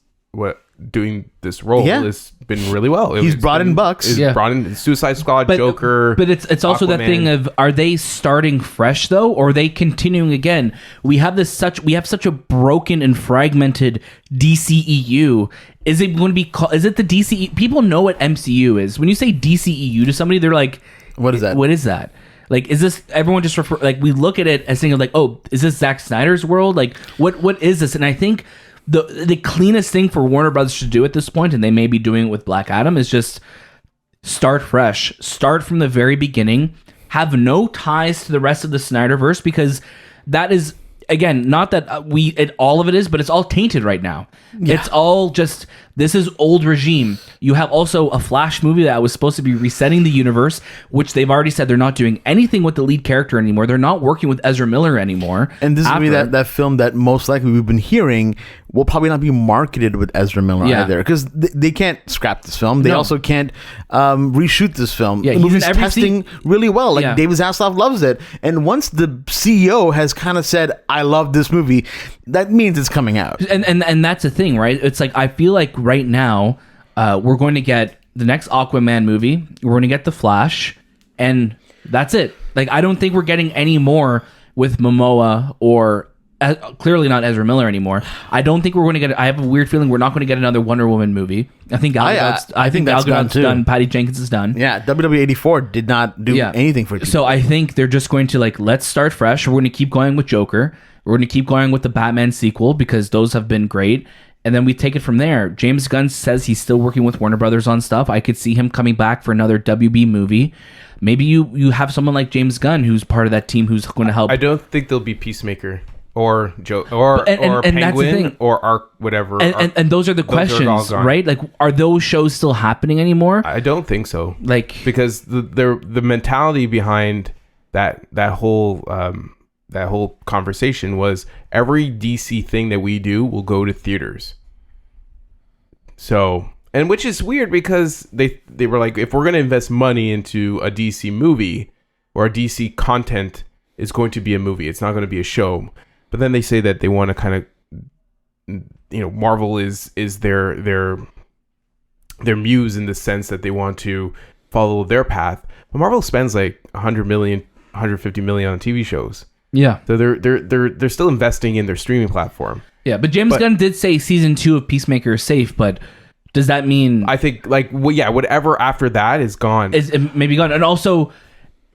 doing this role has been really well. He's brought in bucks. He's brought in Suicide Squad, Joker. But it's also Aquaman. That thing of, are they starting fresh though, or are they continuing again? We have such a broken and fragmented DCEU. Is it going to be called? Is it the DCE? People know what MCU is. When you say DCEU to somebody, they're like, "What is that? What is that?" Like, is this, everyone just refer, like, we look at it as thinking like, oh, is this Zack Snyder's world? Like, what is this? And I think the cleanest thing for Warner Brothers to do at this point, and they may be doing it with Black Adam, is just start fresh. Start from the very beginning. Have no ties to the rest of the Snyderverse, because that is, again, not that all of it is, but it's all tainted right now. Yeah. It's all just, this is old regime. You have also a Flash movie that was supposed to be resetting the universe, which they've already said they're not doing anything with the lead character anymore. They're not working with Ezra Miller anymore. And this is going to be that film that most likely we've been hearing will probably not be marketed with Ezra Miller either, because they can't scrap this film. They also can't reshoot this film. Yeah, the movie's testing really well. Like David Zaslav loves it. And once the CEO has kind of said, I love this movie, that means it's coming out. And that's the thing, right? It's like, I feel like right now we're going to get the next Aquaman movie. We're going to get The Flash, and that's it. Like, I don't think we're getting any more with Momoa or clearly not Ezra Miller anymore. I don't think we're going to get. I have a weird feeling we're not going to get another Wonder Woman movie. I think Gal Gadot's done. Patty Jenkins is done. Yeah, WW84 did not do anything for it. So I think they're just going to, like, let's start fresh. We're going to keep going with Joker. We're going to keep going with the Batman sequel, because those have been great. And then we take it from there. James Gunn says he's still working with Warner Brothers on stuff. I could see him coming back for another WB movie. Maybe you have someone like James Gunn who's part of that team who's going to help. I don't think there'll be Peacemaker or Penguin or Arc, whatever. And those are the questions, right? Like, are those shows still happening anymore? I don't think so. Like, because the mentality behind that whole conversation was every DC thing that we do will go to theaters. So, and which is weird, because they were like, if we're going to invest money into a DC movie or a DC content, it's going to be a movie. It's not going to be a show. But then they say that they want to kind of, Marvel is their muse, in the sense that they want to follow their path. But Marvel spends like $100 million, $150 million on TV shows. Yeah, so they're still investing in their streaming platform. Yeah, but James Gunn did say season 2 of Peacemaker is safe, but does that mean? I think whatever after that is gone. Is maybe gone, and also.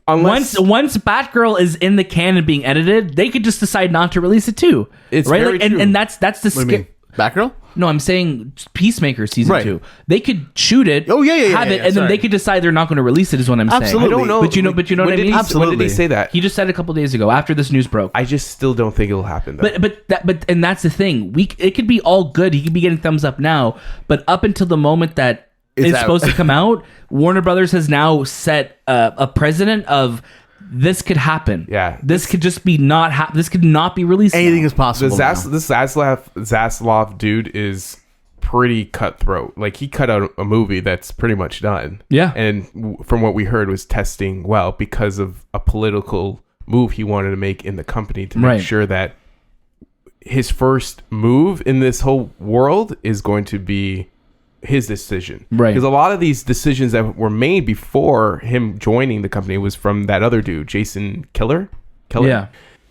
Once Batgirl is in the canon being edited, they could just decide not to release it too. It's right, very true. And that's the scare. Batgirl? No, I'm saying Peacemaker season 2. They could shoot it. Oh yeah. And then they could decide they're not going to release it. Is what I'm saying. Absolutely. I don't know, but you know what I mean. Absolutely. When did he say that? He just said it a couple days ago after this news broke. I just still don't think it'll happen. Though. But that's the thing. It could be all good. He could be getting thumbs up now, but up until the moment that it's supposed to come out, Warner Brothers has now set a precedent of. This could happen. Yeah. This could just be this could not be released. Anything is possible. This Zaslav dude is pretty cutthroat. Like, he cut out a movie that's pretty much done. Yeah. And from what we heard, was testing well because of a political move he wanted to make in the company to make sure that his first move in this whole world is going to be his decision. Right. Because a lot of these decisions that were made before him joining the company was from that other dude, Jason Killer. Yeah.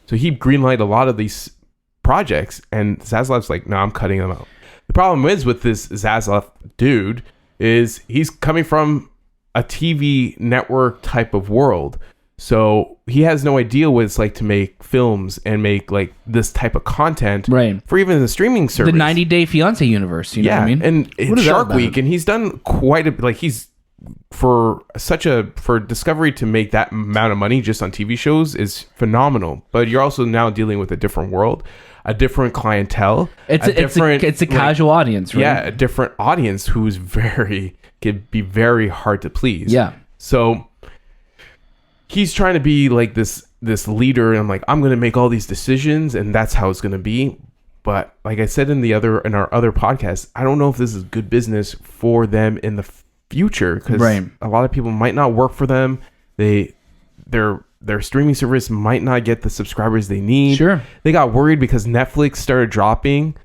So he greenlighted a lot of these projects, and Zaslav's like, no, I'm cutting them out. The problem is with this Zaslav dude is he's coming from a TV network type of world. So he has no idea what it's like to make films and make like this type of content for even the streaming service. The 90 Day Fiancé universe, you know what I mean? And it's Shark Week, and he's done quite a, like, he's for Discovery to make that amount of money just on TV shows is phenomenal. But you're also now dealing with a different world, a different clientele. It's a casual audience, right? Yeah, a different audience who's could be very hard to please. Yeah. So he's trying to be like this leader, and I'm like, I'm gonna make all these decisions, and that's how it's gonna be. But like I said in our other podcast, I don't know if this is good business for them in the future, because a lot of people might not work for them. Their streaming service might not get the subscribers they need. Sure. They got worried because Netflix started dropping,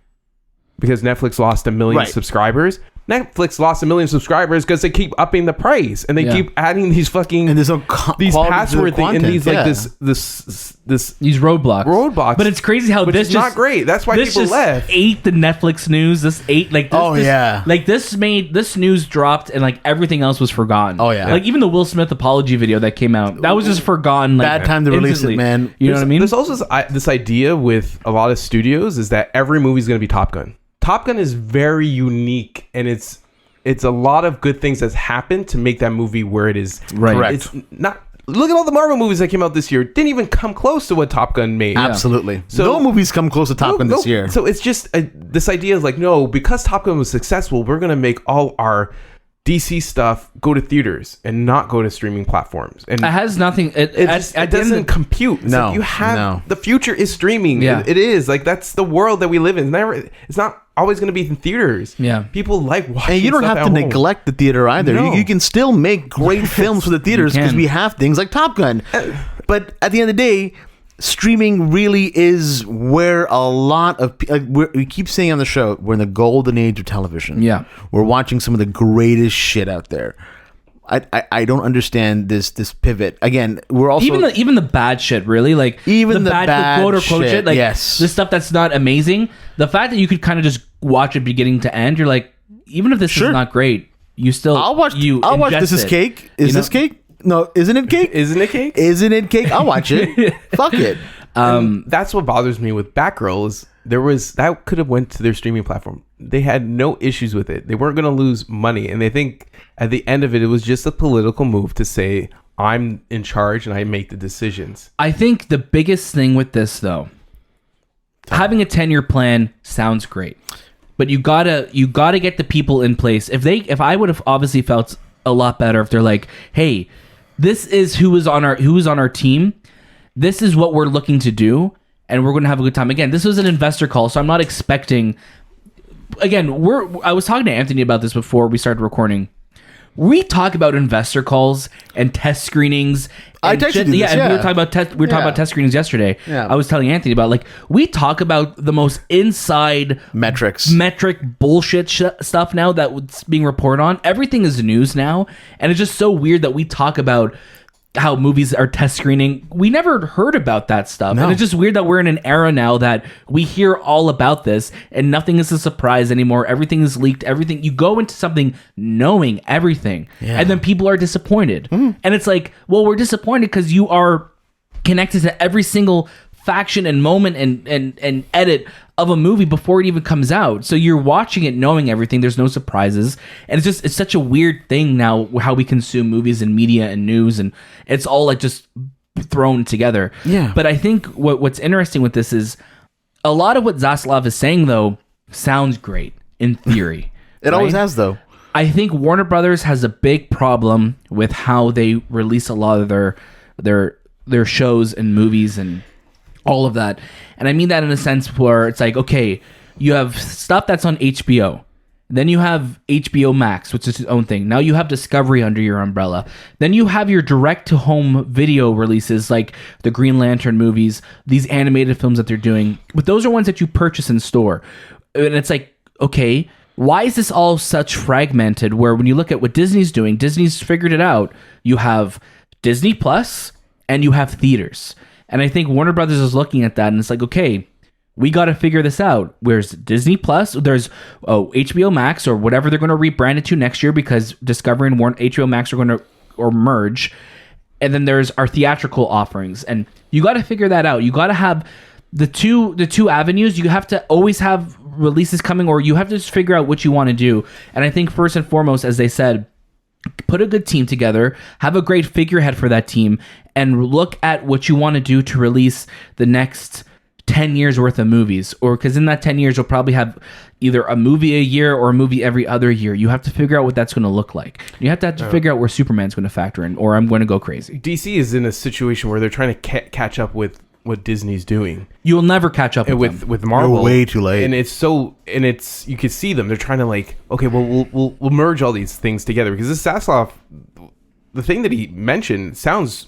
because Netflix lost 1 million subscribers. Netflix lost 1 million subscribers because they keep upping the price, and they keep adding these fucking and there's no these password things and these like these roadblocks. But it's crazy how this is not great. That's why people left. Ate the Netflix news. This ate like this, like this news dropped, and like everything else was forgotten. Oh yeah, like even the Will Smith apology video that came out, that was just forgotten. Like, bad time to release it, man. You know what I mean? There's also this idea with a lot of studios is that every movie is going to be Top Gun. Top Gun is very unique, and it's a lot of good things that's happened to make that movie where it is. Right. Correct. It's not. Look at all the Marvel movies that came out this year. Didn't even come close to what Top Gun made. Absolutely. So no movies come close to Top Gun this year. So it's just this idea is like, no, because Top Gun was successful, we're going to make all our DC stuff go to theaters and not go to streaming platforms. And it has nothing. It doesn't compute. It's no, like you have the future is streaming. Yeah. It is like that's the world that we live in. It's not always going to be in theaters. Yeah, people like watching. And you don't have to neglect the theater either. No. You can still make great films for the theaters because we have things like Top Gun. But at the end of the day, streaming really is where a lot of we keep saying on the show, we're in the golden age of television. Yeah, we're watching some of the greatest shit out there. I don't understand this pivot. Again, we're also even the bad shit, really, like even the bad quote unquote shit, like yes, the stuff that's not amazing. The fact that you could kind of just watch it beginning to end, you're like, even if this is not great, you still I'll watch This Is Cake. Is this cake? No, isn't it cake? Isn't it cake? Isn't it cake? I'll watch it. Fuck it. That's what bothers me with Batgirl is that could have went to their streaming platform. They had no issues with it. They weren't going to lose money, and they think at the end of it was just a political move to say I'm in charge and I make the decisions. I think the biggest thing with this though, having a 10-year plan sounds great, but you gotta get the people in place. If I would have obviously felt a lot better if they're like, hey, this is who is on our team. This is what we're looking to do, and we're going to have a good time. Again, this was an investor call, so I'm not expecting. Again, I was talking to Anthony about this before we started recording. We talk about investor calls and test screenings. I texted you this, and we were talking about test screenings yesterday. Yeah. I was telling Anthony about like we talk about the most inside metric bullshit stuff now that's being reported on. Everything is news now, and it's just so weird that we talk about how movies are test screening. We never heard about that stuff. And it's just weird that we're in an era now that we hear all about this and nothing is a surprise anymore. Everything is leaked. Everything. You go into something knowing everything and then people are disappointed. And it's like, well, we're disappointed because you are connected to every single faction and moment and edit of a movie before it even comes out. So you're watching it knowing everything. There's no surprises. And it's such a weird thing now how we consume movies and media and news, and it's all like just thrown together. Yeah. But I think what's interesting with this is a lot of what Zaslav is saying though sounds great in theory. It always has though. I think Warner Brothers has a big problem with how they release a lot of their shows and movies and all of that. And I mean that in a sense where it's like, okay, you have stuff that's on HBO. Then you have HBO Max, which is its own thing. Now you have Discovery under your umbrella. Then you have your direct-to-home video releases like the Green Lantern movies, these animated films that they're doing. But those are ones that you purchase in store. And it's like, okay, why is this all such fragmented where when you look at what Disney's doing, Disney's figured it out. You have Disney Plus and you have theaters. And I think Warner Brothers is looking at that and it's like, okay, we got to figure this out. Where's Disney Plus? There's HBO Max or whatever they're going to rebrand it to next year because Discovery and HBO Max are going to merge. And then there's our theatrical offerings. And you got to figure that out. You got to have the two avenues. You have to always have releases coming, or you have to just figure out what you want to do. And I think first and foremost, as they said, put a good team together, have a great figurehead for that team, and look at what you want to do to release the next 10 years worth of movies. Or because in that 10 years, you'll probably have either a movie a year or a movie every other year. You have to figure out what that's going to look like. You have to figure out where Superman's going to factor in, or I'm going to go crazy. DC is in a situation where they're trying to catch up with what Disney's doing. You'll never catch up with Marvel. You're way too late. And you can see them. They're trying to like, okay, well, we'll merge all these things together because this Zaslav, the thing that he mentioned sounds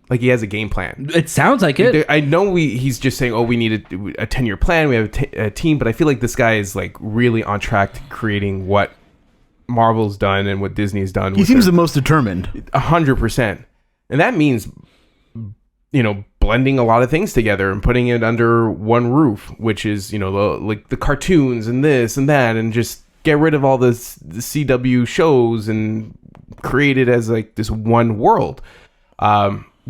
like he has a game plan. It sounds like it. I know he's just saying, we need a 10-year plan. We have a team, but I feel like this guy is like really on track to creating what Marvel's done and what Disney's done. He seems the most determined. 100%. And that means, blending a lot of things together and putting it under one roof, which is, the cartoons and this and that, and just get rid of all the CW shows and create it as like this one world.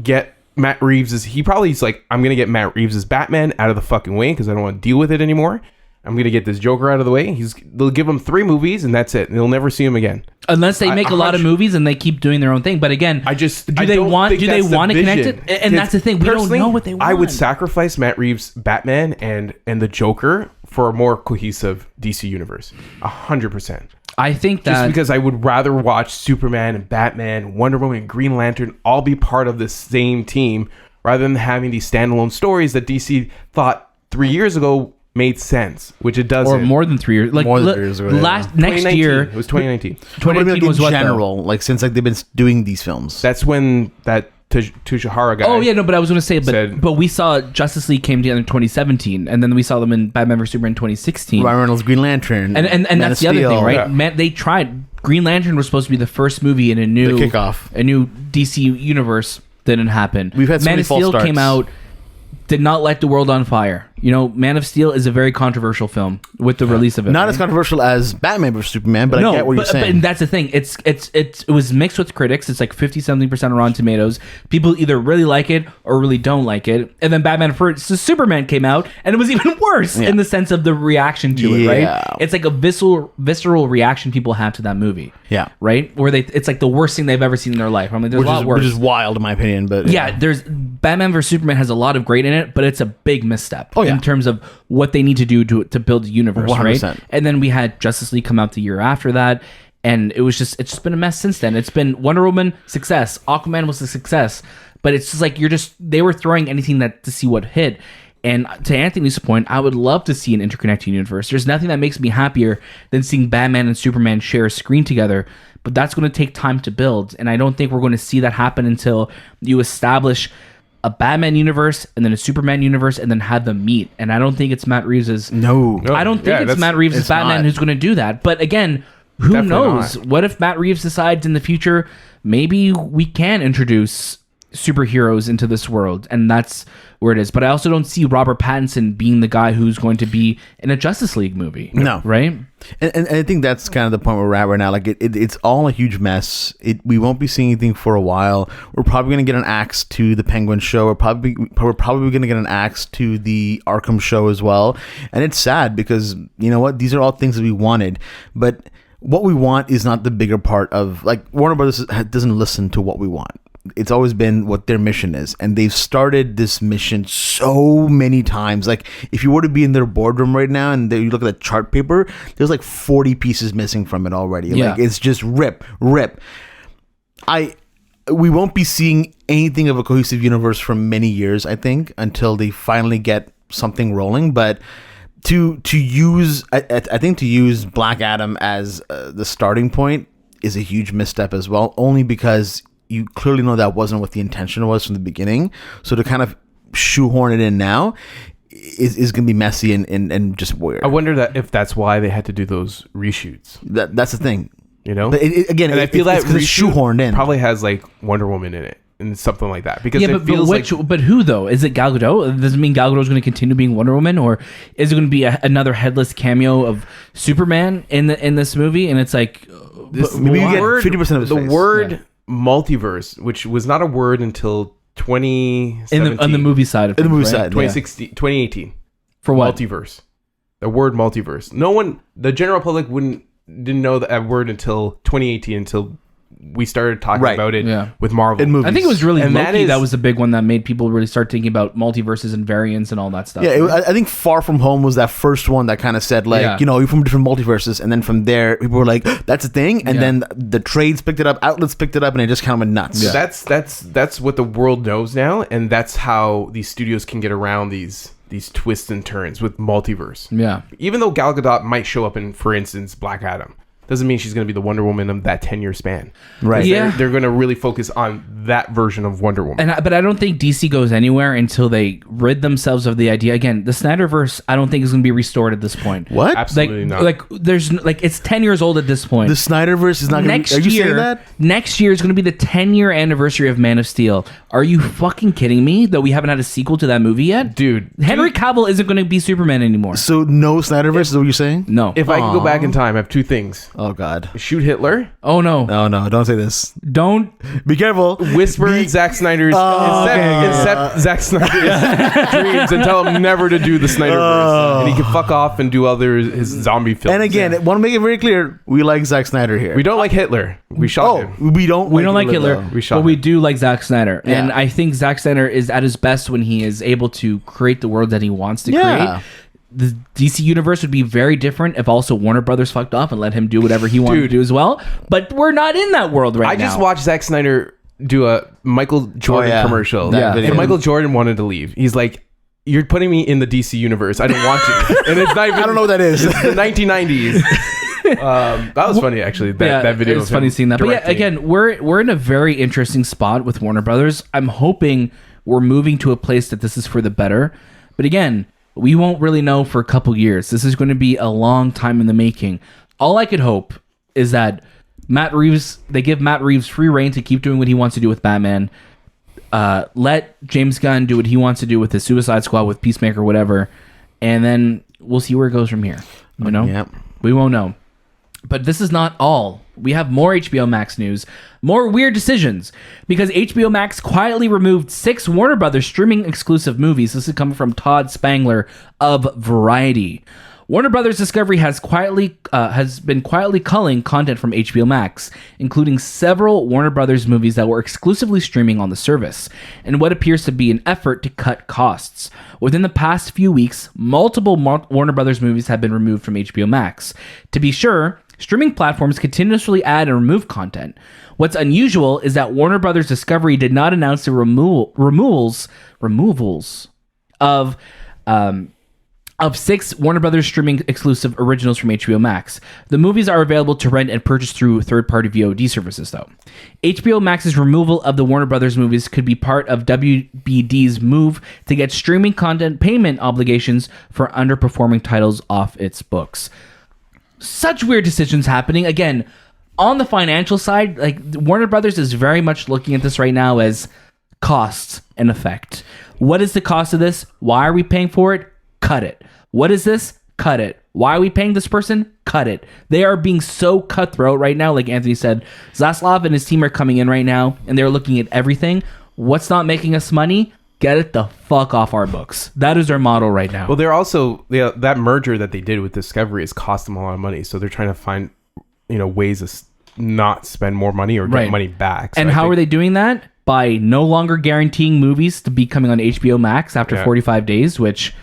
Get Matt Reeves he's like, I'm going to get Matt Reeves as Batman out of the fucking way because I don't want to deal with it anymore. I'm going to get this Joker out of the way. They'll give him 3 movies and that's it. And they'll never see him again. Unless they make a lot of movies and they keep doing their own thing. But again, do they want to connect it? And that's the thing. We don't know what they want. I would sacrifice Matt Reeves' Batman and the Joker for a more cohesive DC universe. 100%. I think that just because I would rather watch Superman and Batman, Wonder Woman and Green Lantern all be part of the same team rather than having these standalone stories that DC thought 3 years ago made sense, which it doesn't. Or more than 3 years. Like more than 3 years ago. Next year, it was 2019. 2019 was in what general, though? Like since like they've been doing these films. That's when that Tushihara guy. Oh yeah, no, but I was going to say, but we saw Justice League came together in 2017, and then we saw them in Batman vs Superman in 2016. Ryan Reynolds' Green Lantern, and that's the other thing, right? Yeah. They tried. Green Lantern was supposed to be the first movie in a new DC universe. Didn't happen. We've had Man of Steel came out, did not light the world on fire. Man of Steel is a very controversial film with the release of it. Not as controversial as Batman vs Superman, but I get what you're saying. But that's the thing. It was mixed with critics. It's like 50-something% on Rotten Tomatoes. People either really like it or really don't like it. And then Batman vs Superman came out, and it was even worse in the sense of the reaction to it. Right? It's like a visceral reaction people have to that movie. Yeah. Right? Where it's like the worst thing they've ever seen in their life. I mean, there's a lot worse. Which is wild in my opinion, but there's Batman vs Superman has a lot of great in it, but it's a big misstep. Oh, yeah. In terms of what they need to do to build a universe, 100%. right? And then we had Justice League come out the year after that, and it's just been a mess since then. It's been Wonder Woman, success. Aquaman was a success, but it's just like they were throwing anything to see what hit. And to Anthony's point, I would love to see an interconnected universe. There's nothing that makes me happier than seeing Batman and Superman share a screen together, but that's going to take time to build, and I don't think we're going to see that happen until you establish a Batman universe and then a Superman universe and then have them meet. And I don't think it's Matt Reeves' No. I don't think it's Matt Reeves' Batman who's going to do that. But again, who Definitely knows? Not. What if Matt Reeves decides in the future, maybe we can introduce superheroes into this world, and that's where it is. But I also don't see Robert Pattinson being the guy who's going to be in a Justice League movie. No. Right? And I think that's kind of the point where we're at right now. Like it's all a huge mess. We won't be seeing anything for a while. We're probably going to get an axe to the Penguin show. We're probably going to get an axe to the Arkham show as well. And it's sad because, you know what? These are all things that we wanted. But what we want is not the bigger part of... Like, Warner Brothers doesn't listen to what we want. It's always been what their mission is, and they've started this mission so many times. Like, if you were to be in their boardroom right now and you look at the chart paper, there's like 40 pieces missing from it already. Yeah. Like, it's just rip. We won't be seeing anything of a cohesive universe for many years, I think, until they finally get something rolling. But to use, I think to use Black Adam as the starting point is a huge misstep as well, only because you clearly know that wasn't what the intention was from the beginning. So to kind of shoehorn it in now is going to be messy and just weird. I wonder if that's why they had to do those reshoots. That's the thing, But I feel that it's shoehorned in. Probably has like Wonder Woman in it. And something like that, because but who though? Is it Gal Gadot? Does it mean Gal Gadot is going to continue being Wonder Woman, or is it going to be another headless cameo of Superman in this movie? And it's like maybe you get 50% of his the face. word multiverse, which was not a word until 2017 on the movie side of things, right? 2018 for what? Multiverse. The word multiverse. The general public didn't know that word until 2018 until we started talking about it with Marvel in movies. I think it was really Loki that was the big one that made people really start thinking about multiverses and variants and all that stuff. Yeah, I think Far From Home was that first one that kind of said like, you're from different multiverses, and then from there people were like, that's a thing, and then the trades picked it up, outlets picked it up, and it just kind of went nuts. Yeah. That's what the world knows now, and that's how these studios can get around these twists and turns with multiverse. Yeah, even though Gal Gadot might show up in, for instance, Black Adam, doesn't mean she's going to be the Wonder Woman of that 10-year span. Right. Yeah. They're going to really focus on that version of Wonder Woman. But I don't think DC goes anywhere until they rid themselves of the idea. Again, the Snyderverse, I don't think is going to be restored at this point. What? Absolutely not. It's 10 years old at this point. The Snyderverse is not going to be... Are you saying that? Next year is going to be the 10-year anniversary of Man of Steel. Are you fucking kidding me that we haven't had a sequel to that movie yet? Dude. Henry Cavill isn't going to be Superman anymore. So no Snyderverse is what you're saying? No. If I could go back in time, I have two things. Oh, God. Shoot Hitler. Oh, no. No, don't say this. Don't. Be careful. Whisper in Zack Snyder's... Incept Zack Snyder's dreams and tell him never to do the Snyderverse. And he can fuck off and do his zombie films. And again, I want to make it very clear, we like Zack Snyder here. We don't like Hitler. We shot him. We don't like Hitler. But we do like Zack Snyder. Yeah. And I think Zack Snyder is at his best when he is able to create the world that he wants to create. The DC universe would be very different if also Warner Brothers fucked off and let him do whatever he wanted to do as well. But we're not in that world right now. I just watched Zack Snyder do a Michael Jordan commercial. And Michael Jordan wanted to leave. He's like, you're putting me in the DC universe. I don't want to. And it's not even, I don't know what that is. It's the 1990s. That was funny, actually. That video. It's funny seeing that. But yeah, again, we're in a very interesting spot with Warner Brothers. I'm hoping we're moving to a place that this is for the better. But again, we won't really know for a couple years. This is going to be a long time in the making. All I could hope is that they give Matt Reeves free reign to keep doing what he wants to do with Batman. Let James Gunn do what he wants to do with his Suicide Squad, with Peacemaker, whatever. And then we'll see where it goes from here. You know? Yep. We won't know. But this is not all. We have more HBO Max news, more weird decisions, because HBO Max quietly removed 6 Warner Brothers streaming exclusive movies. This is coming from Todd Spangler of Variety. Warner Brothers Discovery has been quietly culling content from HBO Max, including several Warner Brothers movies that were exclusively streaming on the service, in what appears to be an effort to cut costs. Within the past few weeks, multiple Warner Brothers movies have been removed from HBO Max. To be sure, streaming platforms continuously add and remove content. What's unusual is that Warner Brothers Discovery did not announce the removals of 6 Warner Brothers streaming exclusive originals from HBO Max. The movies are available to rent and purchase through third-party VOD services, though. HBO Max's removal of the Warner Brothers movies could be part of WBD's move to get streaming content payment obligations for underperforming titles off its books. Such weird decisions happening. Again, on the financial side, like Warner Brothers is very much looking at this right now as costs and effect. What is the cost of this? Why are we paying for it? Cut it. What is this? Cut it. Why are we paying this person? Cut it. They are being so cutthroat right now. Like Anthony said, Zaslav and his team are coming in right now and they're looking at everything. What's not making us money? Get it the fuck off our books. That is their model right now. Well, they're also that merger that they did with Discovery has cost them a lot of money, so they're trying to find ways to not spend more money or get money back. So and how are they doing that? By no longer guaranteeing movies to be coming on HBO Max after 45 days, which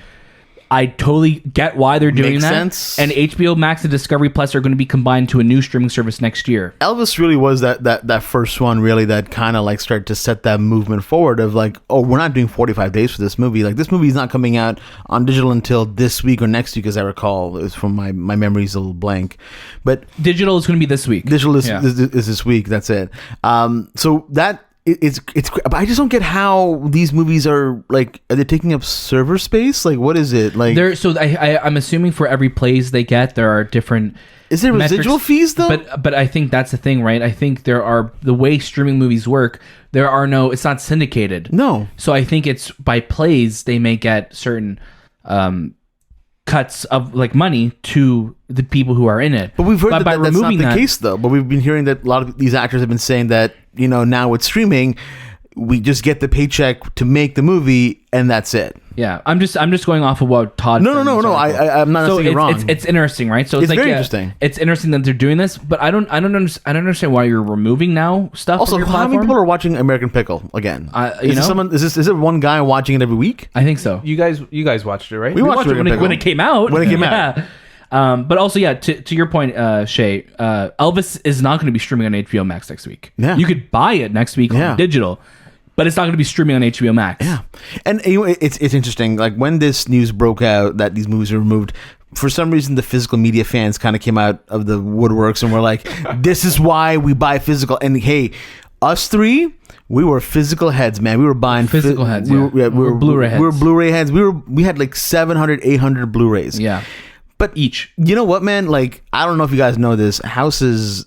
I totally get why they're doing Makes that. sense. And HBO Max and Discovery Plus are going to be combined to a new streaming service next year. Elvis really was that first one really that kind of like started to set that movement forward of like, oh, we're not doing 45 days for this movie. Like this movie is not coming out on digital until this week or next week, as I recall. It was from my memory's a little blank. But digital is going to be this week. Digital is this week. That's it. So that it's. But I just don't get how these movies are like. Are they taking up server space? Like, what is it like? I'm assuming for every plays they get, there are different. Is there residual fees though? But I think that's the thing, right? I think there are the way streaming movies work. It's not syndicated. No. So I think it's by plays they may get certain cuts of like money to the people who are in it. But we've heard that that's not the case though. But we've been hearing that a lot of these actors have been saying that, you know, now with streaming, we just get the paycheck to make the movie and that's it. Yeah, I'm just going off of what Todd. No. I'm not saying it wrong. It's interesting, right? So it's like, very interesting. It's interesting that they're doing this, but I don't understand why you're removing now stuff. Also, from your how platform? many people are watching American Pickle again? Is it one guy watching it every week? I think so. You guys watched it, right? We watched it when it came out. When it came out. But also, to your point, Shay, Elvis is not going to be streaming on HBO Max next week. Yeah. You could buy it next week on digital, but it's not going to be streaming on HBO Max. Yeah. And anyway, it's interesting. Like when this news broke out that these movies were removed, for some reason the physical media fans kind of came out of the woodworks and were like, this is why we buy physical. And hey, us three, we were physical heads, man. We were buying physical heads. We were Blu-ray heads. We were Blu-ray heads. We had like 700, 800 Blu-rays. Yeah. But each. You know what, man? Like, I don't know if you guys know this. Houses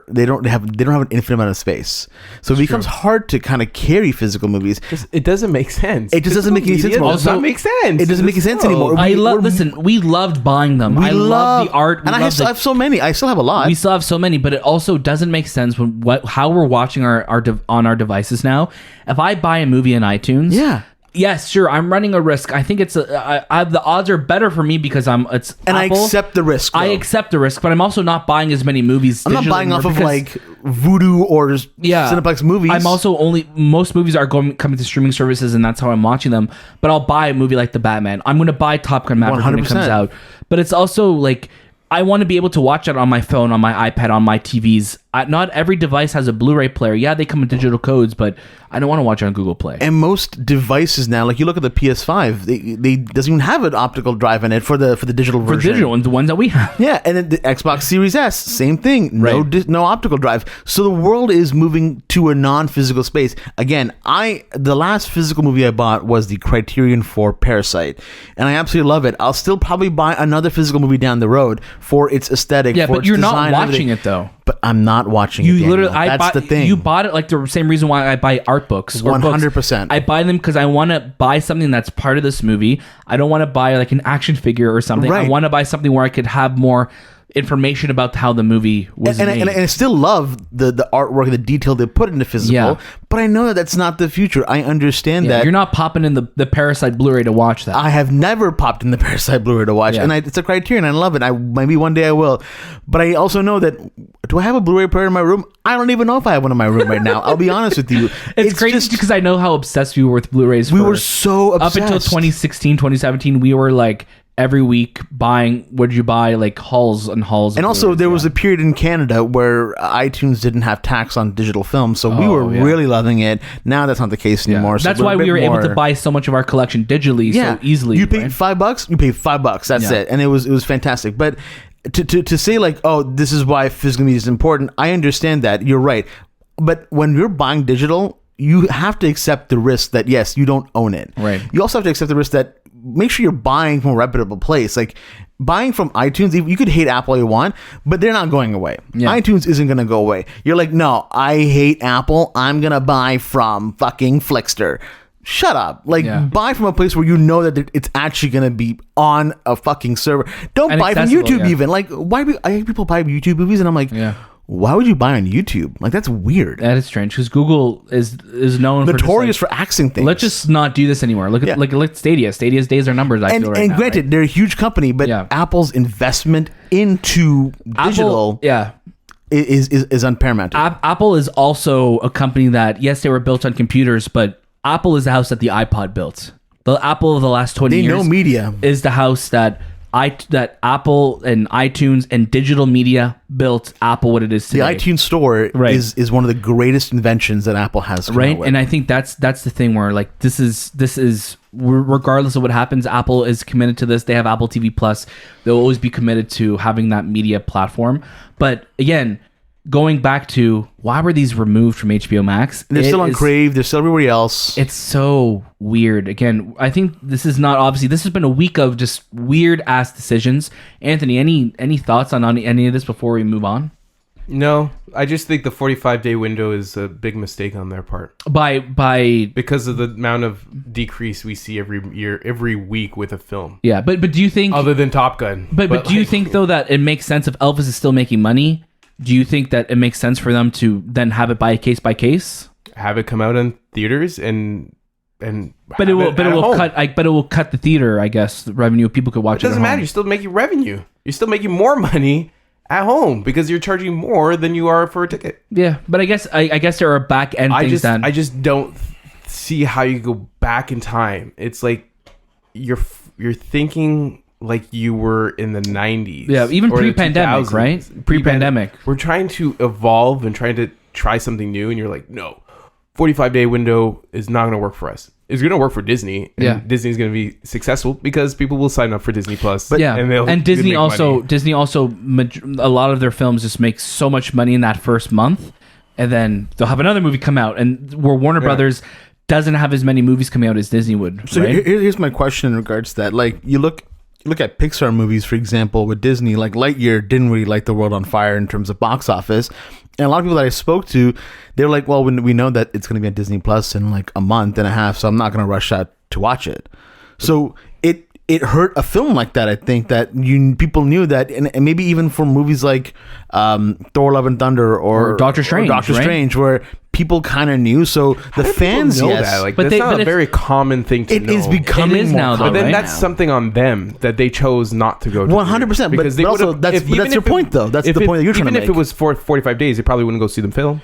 they don't have an infinite amount of space, so it becomes hard to kind of carry physical movies. It doesn't make sense. It just doesn't make any sense. It does not make sense. It doesn't make any sense anymore. We loved buying them. I love the art, and I have so many. I still have a lot. We still have so many, but it also doesn't make sense when how we're watching on our devices now. If I buy a movie in iTunes, yes, sure, I'm running a risk. I think the odds are better for me because it's and Apple. I accept the risk. I accept the risk, but I'm also not buying as many movies. I'm not buying off of like Vudu or Cineplex movies. I'm also most movies are coming to streaming services, and that's how I'm watching them. But I'll buy a movie like The Batman. I'm going to buy Top Gun Maverick 100%. When it comes out. But it's also like I want to be able to watch it on my phone, on my iPad, on my TVs. Not every device has a Blu-ray player. Yeah, they come in digital codes, but I don't want to watch it on Google Play. And most devices now, like you look at the PS5, they doesn't even have an optical drive in it for the digital version. For digital ones, the ones that we have. Yeah, and then the Xbox Series S, same thing. No optical drive. So the world is moving to a non-physical space. Again, the last physical movie I bought was the Criterion for Parasite, and I absolutely love it. I'll still probably buy another physical movie down the road for its aesthetic. Yeah, for but its you're design, not watching it though. But I'm not watching it. That's the thing. You bought it like the same reason why I buy art books. 100%. I buy them because I want to buy something that's part of this movie. I don't want to buy like an action figure or something. Right. I want to buy something where I could have more information about how the movie was made. And I still love the artwork, the detail they put into physical, but I know that that's not the future. I understand that. You're not popping in the Parasite Blu-ray to watch that. I have never popped in the Parasite Blu-ray to watch, and it's a Criterion. I love it. Maybe one day I will. But I also know that, do I have a Blu-ray player in my room? I don't even know if I have one in my room right now. I'll be honest with you. It's crazy because I know how obsessed we were with Blu-rays. We were so obsessed. Up until 2016, 2017, we were like, every week buying, what did you buy? Like hauls and hauls. And also there was a period in Canada where iTunes didn't have tax on digital film. So we were really loving it. Now that's not the case anymore. So that's why we were able to buy so much of our collection digitally so easily. You paid $5, you paid $5. That's it. And it was fantastic. But to say like, oh, this is why physical media is important. I understand that. You're right. But when you're buying digital, you have to accept the risk that, yes, you don't own it. Right. You also have to accept the risk that make sure you're buying from a reputable place. Like buying from iTunes, you could hate Apple all you want, but they're not going away. Yeah. iTunes isn't going to go away. You're like, no, I hate Apple. I'm going to buy from fucking Flickster. Shut up. Like buy from a place where you know that it's actually going to be on a fucking server. Don't buy from YouTube even. Like why do I hear people buy YouTube movies and I'm like, why would you buy on YouTube? Like that's weird. That is strange because Google is known notorious for axing things. Let's just not do this anymore. Look at Stadia. Stadia's days are numbers. I feel right and now, granted, they're a huge company, but Apple's investment into digital, is unparamount. Apple is also a company that they were built on computers, but Apple is the house that the iPod built. The Apple of the last 20 years. They know media. Is the house that Apple and iTunes and digital media built Apple what it is today. The iTunes store is one of the greatest inventions that Apple has. Right, and I think that's the thing where like this is regardless of what happens, Apple is committed to this. They have Apple TV Plus. They'll always be committed to having that media platform. But again, going back to why were these removed from HBO Max? They're still on Crave. They're still everywhere else. It's so weird. Again, I think this is not obviously. This has been a week of just weird ass decisions. Anthony, any thoughts on any of this before we move on? No, I just think the 45-day window is a big mistake on their part. Because of the amount of decrease we see every week with a film. Yeah, but do you think other than Top Gun? But do you think though that it makes sense if Elvis is still making money? Do you think that it makes sense for them to then have it by case? Have it come out in theaters and but it will cut the theater, I guess, the revenue. People could watch it. It doesn't matter. You're still making revenue. You're still making more money at home because you're charging more than you are for a ticket. Yeah, but I guess there are back end things. I just don't see how you go back in time. It's like you're thinking like you were in the 90s. Yeah, even pre-pandemic, right? Pre-pandemic. We're trying to evolve and trying to try something new, and you're like, no, 45-day window is not going to work for us. It's going to work for Disney. And Disney's going to be successful because people will sign up for Disney Plus. But and Disney also, a lot of their films just make so much money in that first month, and then they'll have another movie come out, and where Warner Brothers doesn't have as many movies coming out as Disney would. So right? Here's my question in regards to that. Like, you look at Pixar movies, for example, with Disney, like Lightyear didn't really light the world on fire in terms of box office. And a lot of people that I spoke to, they're like, well, we know that it's going to be on Disney Plus in like a month and a half, so I'm not going to rush out to watch it. So it hurt a film like that. I think that people knew that, and maybe even for movies like Thor: Love and Thunder or Doctor Strange, where people kind of knew. So the fans know that. Like, that's not a very common thing to know. It is becoming more now, though, but then right? that's something on them that they chose not to go to. 100%. But they also, that's your point, though. That's the point that you're trying to make. Even if it was for 45 days, they probably wouldn't go see them film.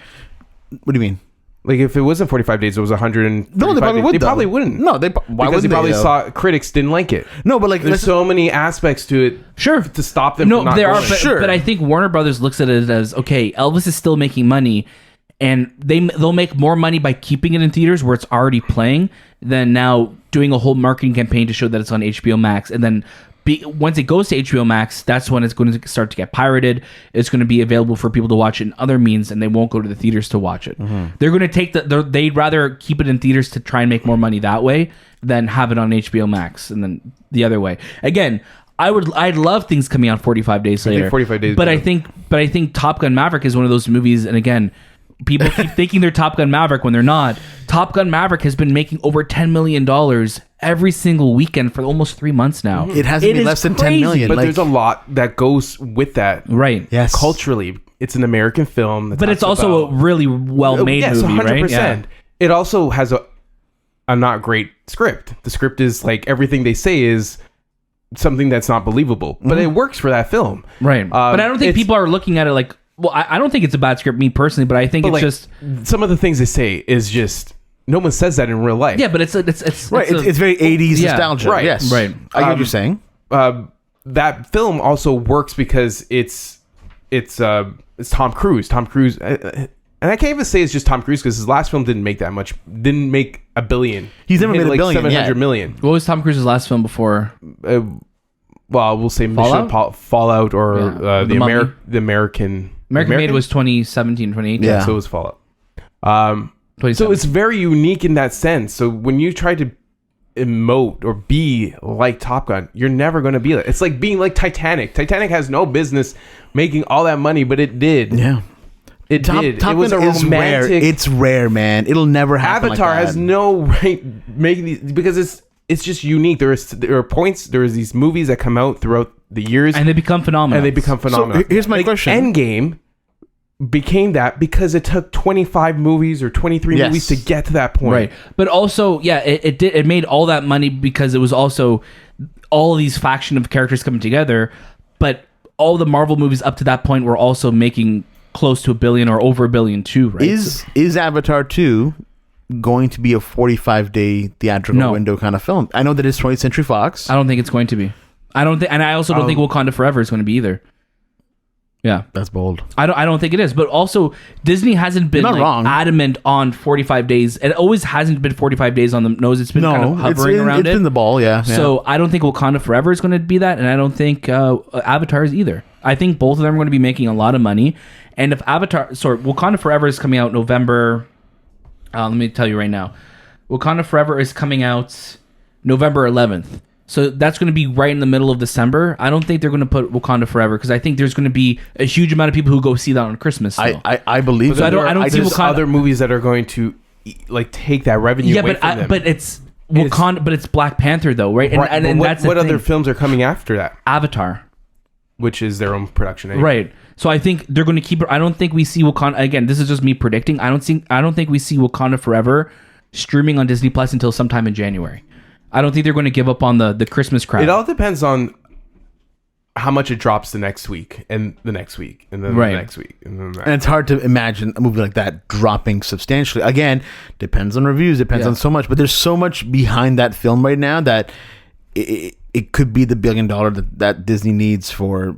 What do you mean? Like, if it wasn't 45 days, it was 100. No, they probably would. They probably wouldn't. No, why would they? Probably saw critics didn't like it. No, but like there's so many aspects to it. Sure, to stop them. No, from not there going. are. But I think Warner Brothers looks at it as, okay, Elvis is still making money, and they'll make more money by keeping it in theaters where it's already playing than now doing a whole marketing campaign to show that it's on HBO Max, and then. Once it goes to HBO Max, that's when it's going to start to get pirated. It's going to be available for people to watch it in other means, and they won't go to the theaters to watch it. Mm-hmm. They're going to take they'd rather keep it in theaters to try and make more money that way than have it on HBO Max, and then the other way. Again, I'd love things coming out 45 days later. 45 days. But I think Top Gun Maverick is one of those movies, and again, people keep thinking they're Top Gun Maverick when they're not. Top Gun Maverick has been making over $10 million every single weekend for almost 3 months now. It hasn't been less than 10 million. But there's a lot that goes with that. Right. Yes. Culturally, it's an American film. But it's also a really well-made movie, 100%. Right? Yeah. It also has a not great script. The script is like everything they say is something that's not believable. But it works for that film. Right. But I don't think people are looking at it like, well, I don't think it's a bad script, me personally, but I think it's like, just... Some of the things they say is just... No one says that in real life. Yeah, but it's right. It's very 80s nostalgia. Right. Yes. Right. I get what you're saying. That film also works because it's Tom Cruise. Tom Cruise, and I can't even say it's just Tom Cruise because his last film didn't make that much. Didn't make $1 billion. He's never made like $1 billion. 700 million. What was Tom Cruise's last film before? Well, we'll say Fallout or the American. American Made was 2017, 2018. Yeah, so it was Fallout. So it's very unique in that sense. So when you try to emote or be like Top Gun, you're never going to be like. It's like being like Titanic. Titanic has no business making all that money, but it did. Yeah. It did. Top it was Gun a is romantic. Rare. It's rare, man. It'll never happen. Avatar like that. has no right making these because it's just unique. There are points. There is these movies that come out throughout the years, and they become phenomenal. So here's my question: Endgame became that because it took 25 movies or 23 movies to get to that point. Right. But also, yeah, it made all that money because it was also all of these faction of characters coming together. But all the Marvel movies up to that point were also making close to $1 billion or over $1 billion too, right? Is Avatar 2 going to be a 45-day theatrical window kind of film. I know that it's 20th Century Fox. I don't think it's going to be. I also don't think Wakanda Forever is going to be either. Yeah, that's bold. I don't think it is. But also, Disney hasn't been adamant on 45 days. It always hasn't been 45 days on the nose. It's been kind of hovering around it. It's been the ball, yeah. So I don't think Wakanda Forever is going to be that, and I don't think Avatar is either. I think both of them are going to be making a lot of money. And if Wakanda Forever is coming out November. Let me tell you right now, Wakanda Forever is coming out November 11th. So that's going to be right in the middle of December. I don't think they're going to put Wakanda Forever because I think there's going to be a huge amount of people who go see that on Christmas. Still. I believe. So I don't see Wakanda. Other movies that are going to like take that revenue. Away from them. But it's Wakanda. But it's Black Panther though, right? And what other films are coming after that? Avatar, which is their own production, anyway. Right? So I think they're going to keep it. I don't think we see Wakanda again. This is just me predicting. I don't think we see Wakanda Forever streaming on Disney Plus until sometime in January. I don't think they're going to give up on the Christmas crowd. It all depends on how much it drops the next week and the next week and then the next week. And it's hard to imagine a movie like that dropping substantially. Again, depends on reviews, depends on so much. But there's so much behind that film right now that it could be the $1 billion that Disney needs for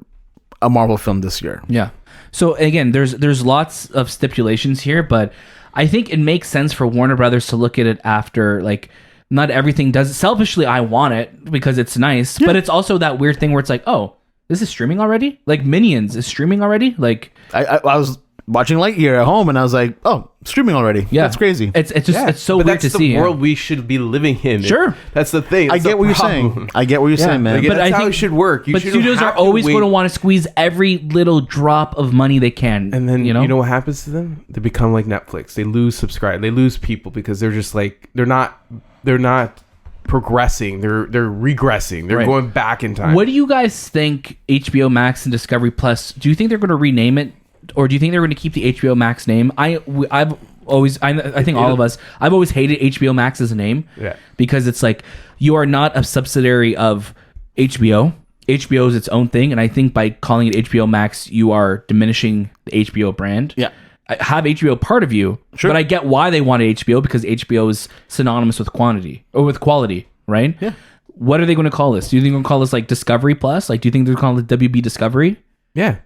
a Marvel film this year. Yeah. So again, there's lots of stipulations here, but I think it makes sense for Warner Brothers to look at it after like... Not everything does. Selfishly, I want it because it's nice, but it's also that weird thing where it's like, oh, this is streaming already? Like Minions is streaming already? Like I was watching Lightyear at home and I was like, oh, streaming already. Yeah. That's crazy. It's just it's so weird to see. That's the world we should be living in. Sure. That's the thing. I get what you're saying. I get what you're saying, man. Like, that's how it should work. But studios are always going to want to squeeze every little drop of money they can. And then, you know what happens to them? They become like Netflix. They lose subscribers. They lose people because they're just like, they're not progressing. They're regressing. They're going back in time. What do you guys think HBO Max and Discovery Plus, do you think they're going to rename it, or do you think they're going to keep the HBO Max name? I think all of us, I've always hated HBO Max as a name because it's like you are not a subsidiary of HBO. HBO is its own thing, and I think by calling it HBO Max, you are diminishing the HBO brand. Yeah. I have HBO part of you, but I get why they wanted HBO because HBO is synonymous with quantity or with quality, right? Yeah. What are they going to call this? Do you think they're going to call this like Discovery Plus? Like, do you think they're going to call it WB Discovery? Yeah.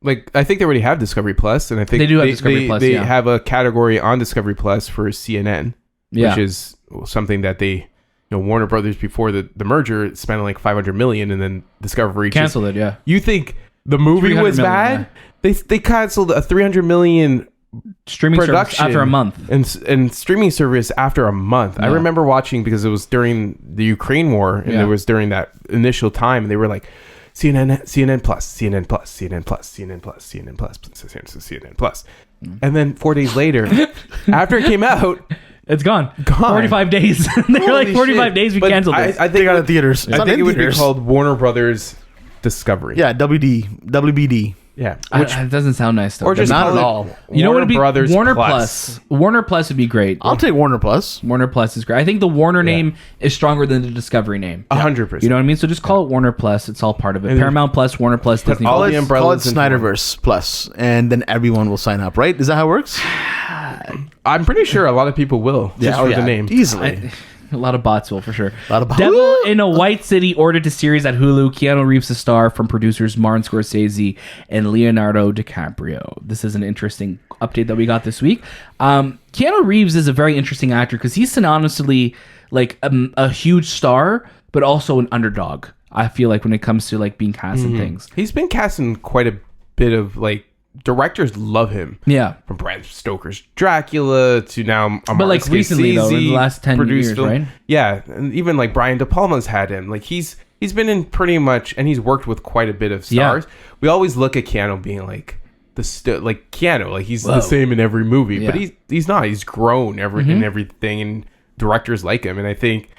Like, I think they already have Discovery Plus, and I think they do have Discovery Plus. They have a category on Discovery Plus for CNN, which is something that they, Warner Brothers before the merger spent like $500 million, and then Discovery canceled it. Yeah. You think the movie was bad? Yeah. They canceled a $300 million streaming service after a month, and streaming service after a month. Yeah. I remember watching because it was during the Ukraine war, and it was during that initial time, and they were like, CNN Plus, CNN Plus, CNN Plus, CNN Plus, CNN Plus, CNN Plus. And then 4 days later, after it came out, it's gone. 45 days. They're like 45 days we canceled this. I think out of theaters. I think it would be called Warner Brothers Discovery. Yeah, WBD. Yeah, it doesn't sound nice though. Or just not at all. You know what would be Brothers Warner Plus. Warner Plus would be great. I'll take Warner Plus. Warner Plus is great. I think the Warner name is stronger than the Discovery name. 100%. You know what I mean? So just call it Warner Plus. It's all part of it. Paramount Plus, Warner Plus, Disney. All the umbrellas. Call it Snyderverse Plus, and then everyone will sign up. Right? Is that how it works? I'm pretty sure a lot of people will just for the name easily. A lot of bots will, for sure. Devil in a White City ordered to series at Hulu. Keanu Reeves a star from producers Martin Scorsese and Leonardo DiCaprio. This is an interesting update that we got this week. Keanu Reeves is a very interesting actor because he's synonymously like a huge star, but also an underdog. I feel like when it comes to like being cast and things. He's been cast in quite a bit of like directors love him. Yeah. From Bram Stoker's Dracula to now but like recently though, in the last 10 years, film. Right? Yeah. And even like Brian De Palma's had him. Like he's been in pretty much, and he's worked with quite a bit of stars. Yeah. We always look at Keanu being like like Keanu, like he's the same in every movie, but he's not. He's grown in everything, and directors like him. And I think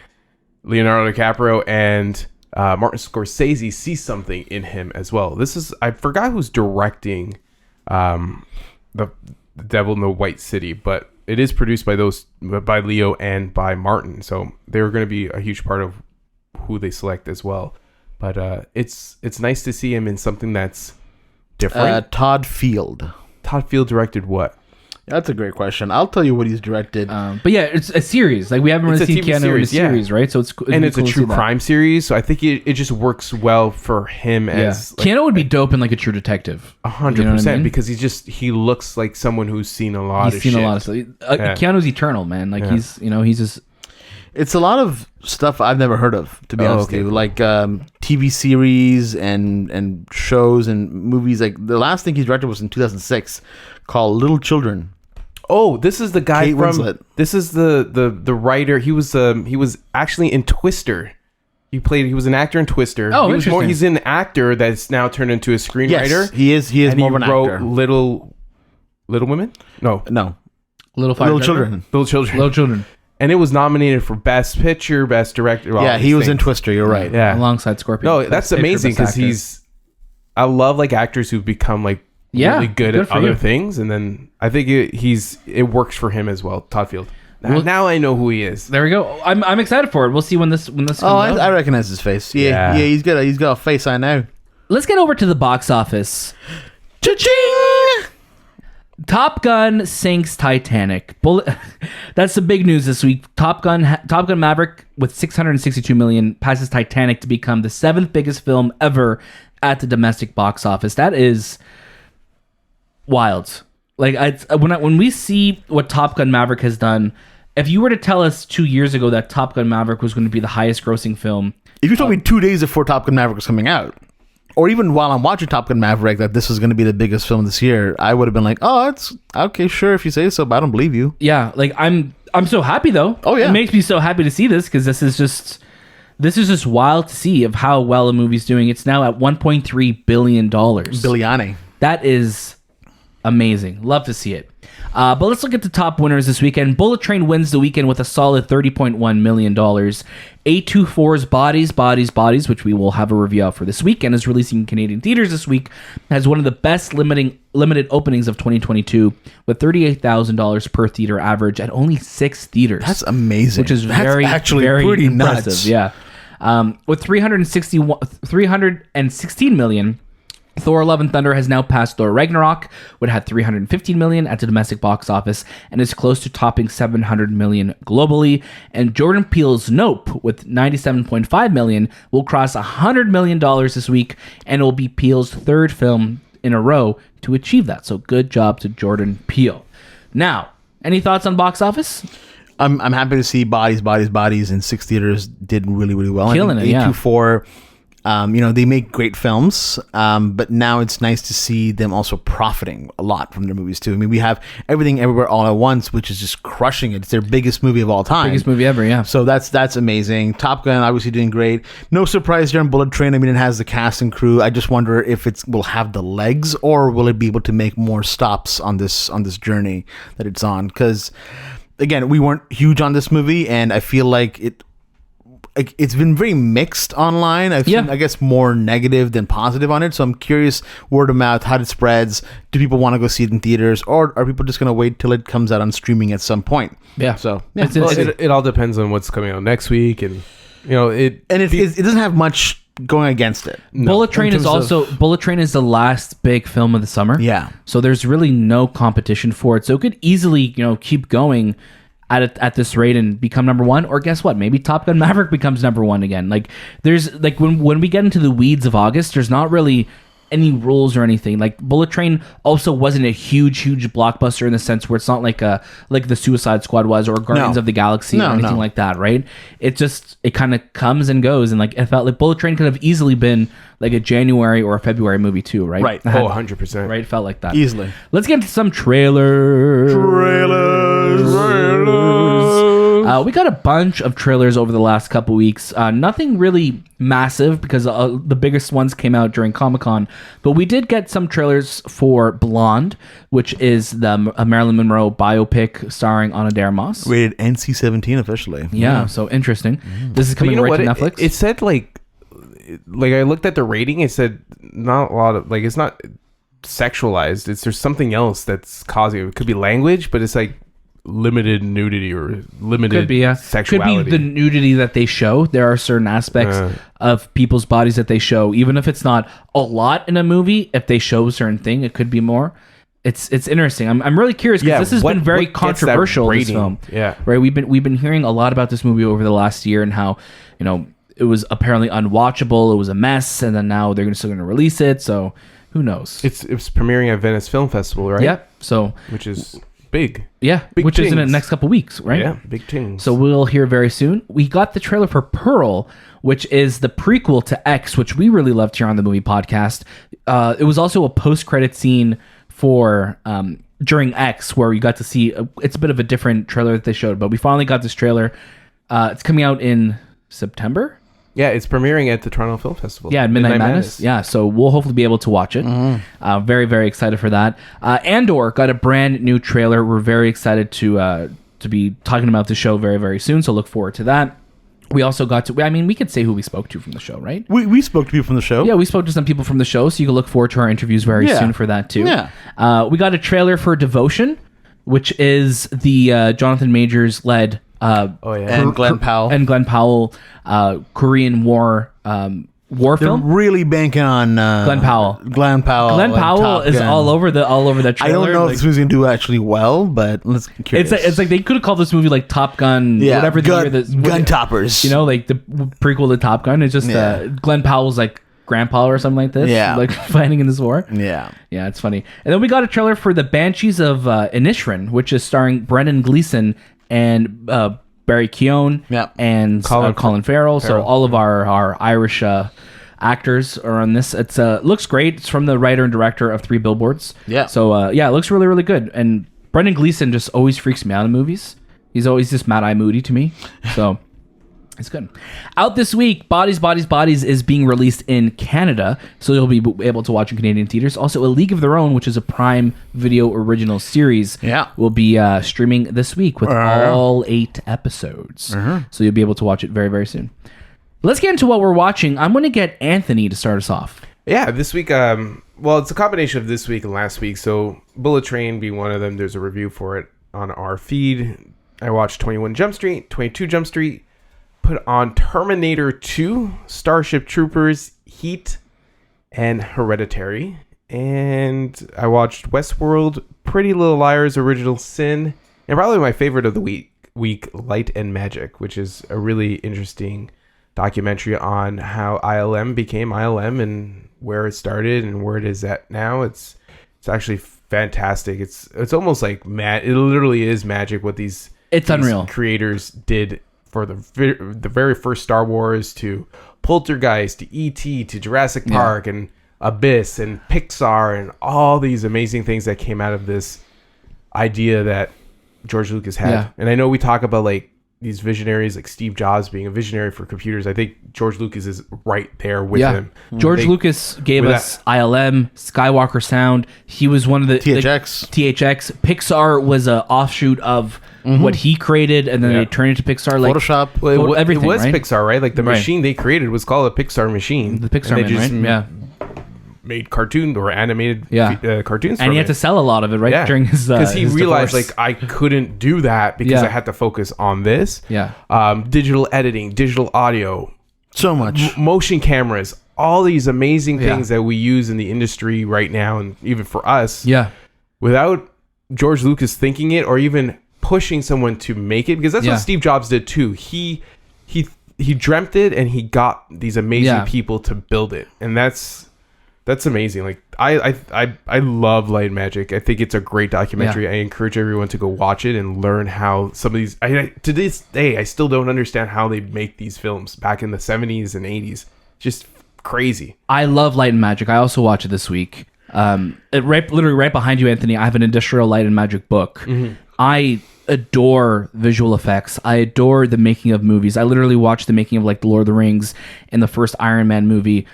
Leonardo DiCaprio and Martin Scorsese see something in him as well. I forgot who's directing the Devil in the White City, but it is produced by Leo and by Martin, so they're going to be a huge part of who they select as well. But it's nice to see him in something that's different. Todd Field directed what? That's a great question. I'll tell you what he's directed. But yeah, it's a series. Like, we haven't really seen Keanu in a series, right? So it's a true crime series. So I think it just works well for him as Keanu would be dope in like a True Detective. 100%, because he looks like someone who's seen a lot of shit. Keanu's eternal, man. Like he's just. It's a lot of stuff I've never heard of, to be honest with you. Like TV series and shows and movies. Like the last thing he directed was in 2006 called Little Children. Oh, this is the guy Kate Winslet. This is the writer. He was actually in Twister. He was an actor in Twister. Oh, interesting. He's an actor that's now turned into a screenwriter. Yes, he is more of an actor. Little Women? No. Little Children. Little Children. And it was nominated for Best Picture, Best Director. He was in Twister. You're right. Yeah, alongside Scorpion. No, that's amazing because I love like actors who've become like really good at other things, and then I think it works for him as well. Todd Field. Now I know who he is. There we go. I'm excited for it. We'll see when this comes out. I recognize his face. Yeah, he's got a face I know. Let's get over to the box office. Cha-ching! Top Gun sinks Titanic. That's the big news this week. Top Gun Maverick with $662 million passes Titanic to become the 7th biggest film ever at the domestic box office. That is wild. Like when we see what Top Gun Maverick has done, if you were to tell us 2 years ago that Top Gun Maverick was going to be the highest grossing film, if you told me 2 days before Top Gun Maverick was coming out, or even while I'm watching Top Gun Maverick, that this was going to be the biggest film this year, I would have been like, "Oh, it's okay, sure, if you say so," but I don't believe you. Yeah, like I'm so happy though. Oh yeah, it makes me so happy to see this because this is just wild to see of how well a movie's doing. It's now at $1.3 billion. Billiani. That is amazing. Love to see it. But let's look at the top winners this weekend. Bullet Train wins the weekend with a solid $30.1 million. A24's Bodies, which we will have a review of for this weekend, is releasing in Canadian theaters this week, has one of the best limited openings of 2022 with $38,000 per theater average at only 6 theaters. That's amazing. Which is very pretty impressive. Nuts. Yeah. With $316 million. Thor: Love and Thunder has now passed Thor: Ragnarok, which had $315 million at the domestic box office and is close to topping $700 million globally. And Jordan Peele's Nope, with $97.5 million, will cross $100 million this week and will be Peele's 3rd film in a row to achieve that. So good job to Jordan Peele. Now, any thoughts on box office? I'm happy to see Bodies in 6 theaters did really, really well. Killing it, yeah. A24, they make great films, but now it's nice to see them also profiting a lot from their movies too. I mean, we have Everything Everywhere All at Once, which is just crushing it. It's their biggest movie of all time. Biggest movie ever, yeah. So that's amazing. Top Gun obviously doing great. No surprise here on Bullet Train. I mean, it has the cast and crew. I just wonder if it will have the legs, or will it be able to make more stops on this journey that it's on? Because again, we weren't huge on this movie, and I feel like it's been very mixed online. I've seen, I guess, more negative than positive on it. So I'm curious, word of mouth, how it spreads. Do people want to go see it in theaters, or are people just going to wait till it comes out on streaming at some point? Yeah. So it all depends on what's coming out next week, and it doesn't have much going against it. No. Bullet Train is the last big film of the summer. Yeah. So there's really no competition for it. So it could easily, keep going at this rate and become number one, or guess what? Maybe Top Gun Maverick becomes number one again. Like there's when we get into the weeds of August, there's not really any rules or anything. Like Bullet Train also wasn't a huge blockbuster in the sense where it's not like the Suicide Squad was, or Guardians of the Galaxy or anything like that, right? It kind of comes and goes, and like it felt like Bullet Train could have easily been like a January or a February movie too, right? Right. 100%. Right, it felt like that. Easily. Let's get into some trailers. We got a bunch of trailers over the last couple weeks. Nothing really massive because the biggest ones came out during Comic-Con, but we did get some trailers for Blonde, which is the Marilyn Monroe biopic starring Ana de Armas. Rated NC-17 officially. Yeah, so interesting. This is coming right to Netflix. It said like I looked at the rating. It said not a lot of it's not sexualized. There's something else that's causing it. It could be language, but it's like limited nudity or limited sexuality. Could be the nudity that they show. There are certain aspects of people's bodies that they show, even if it's not a lot in a movie. If they show a certain thing, it could be more. it's interesting. I'm really curious because this has been very controversial. This film, right? We've been hearing a lot about this movie over the last year and how it was apparently unwatchable. It was a mess, and then now they're still going to release it. So who knows? It's premiering at Venice Film Festival, right? Yeah. So which is big. Yeah, big which things. is in the next couple weeks, right? Yeah, big things. So we'll hear very soon. We got the trailer for Pearl, which is the prequel to X, which we really loved here on the Movie Podcast. It was also a post-credit scene for during X, where we got to see it's a bit of a different trailer that they showed, but we finally got this trailer. It's coming out in September. Yeah, it's premiering at the Toronto Film Festival. Yeah, Midnight Madness. Yeah, so we'll hopefully be able to watch it. Very, very excited for that. Andor got a brand new trailer. We're very excited to be talking about the show very, very soon, so look forward to that. We also got to... we could say who we spoke to from the show, right? We spoke to people from the show. Yeah, we spoke to some people from the show, so you can look forward to our interviews very soon for that, too. Yeah. We got a trailer for Devotion, which is the Jonathan Majors-led... and Glenn Powell Korean War They're film. really banking on Glenn Powell. Glenn Powell is all over the trailer. I don't know if this movie's gonna do actually well, but let's. It's like they could have called this movie like Top Gun, whatever Gun Toppers. Like the prequel to Top Gun. It's just Glenn Powell's like grandpa or something like this. Yeah, like fighting in this war. Yeah, it's funny. And then we got a trailer for The Banshees of Inisherin, which is starring Brendan Gleeson and Barry Keoghan and Colin Farrell. So all of our Irish actors are on this. It's looks great. It's from the writer and director of 3 Billboards. Yeah. So it looks really, really good. And Brendan Gleeson just always freaks me out in movies. He's always just Mad Eye Moody to me. So it's good. Out this week, Bodies, Bodies, Bodies is being released in Canada, so you'll be able to watch in Canadian theaters. Also, A League of Their Own, which is a Prime Video original series, will be streaming this week with all 8 episodes. So you'll be able to watch it very, very soon. Let's get into what we're watching. I'm going to get Anthony to start us off. Yeah, this week, it's a combination of this week and last week. So Bullet Train being one of them, there's a review for it on our feed. I watched 21 Jump Street, 22 Jump Street, put on Terminator 2, Starship Troopers, Heat, and Hereditary. And I watched Westworld, Pretty Little Liars, Original Sin, and probably my favorite of the week, Light and Magic, which is a really interesting documentary on how ILM became ILM and where it started and where it is at now. It's actually fantastic. It's almost like it literally is magic what these unreal creators did for the very first Star Wars to Poltergeist to E.T. to Jurassic Park and Abyss and Pixar and all these amazing things that came out of this idea that George Lucas had. Yeah. And I know we talk about like these visionaries like Steve Jobs being a visionary for computers. I think George Lucas is right there with him. George Lucas gave us ILM, Skywalker Sound. He was one of the THX. Pixar was an offshoot of what he created, and then they turned it to Pixar. Like Photoshop. Everything, it was right? Pixar, right? Like the machine they created was called a Pixar machine. The Pixar man, right? Made cartoon or animated cartoons, and he had to sell a lot of it, right? During his because he realized like I couldn't do that because I had to focus on this. Digital editing, digital audio, so much motion cameras, all these amazing things that we use in the industry right now, and even for us. Without George Lucas thinking it or even pushing someone to make it, because that's what Steve Jobs did too. He dreamt it and he got these amazing people to build it, and that's amazing. Like I love Light and Magic. I think it's a great documentary. I encourage everyone to go watch it and learn how some of these. To this day, I still don't understand how they make these films back in the 70s and 80s. Just crazy. I love Light and Magic. I also watched it this week. Literally right behind you, Anthony. I have an Industrial Light and Magic book. I adore visual effects. I adore the making of movies. I literally watch the making of like the Lord of the Rings and the first Iron Man movie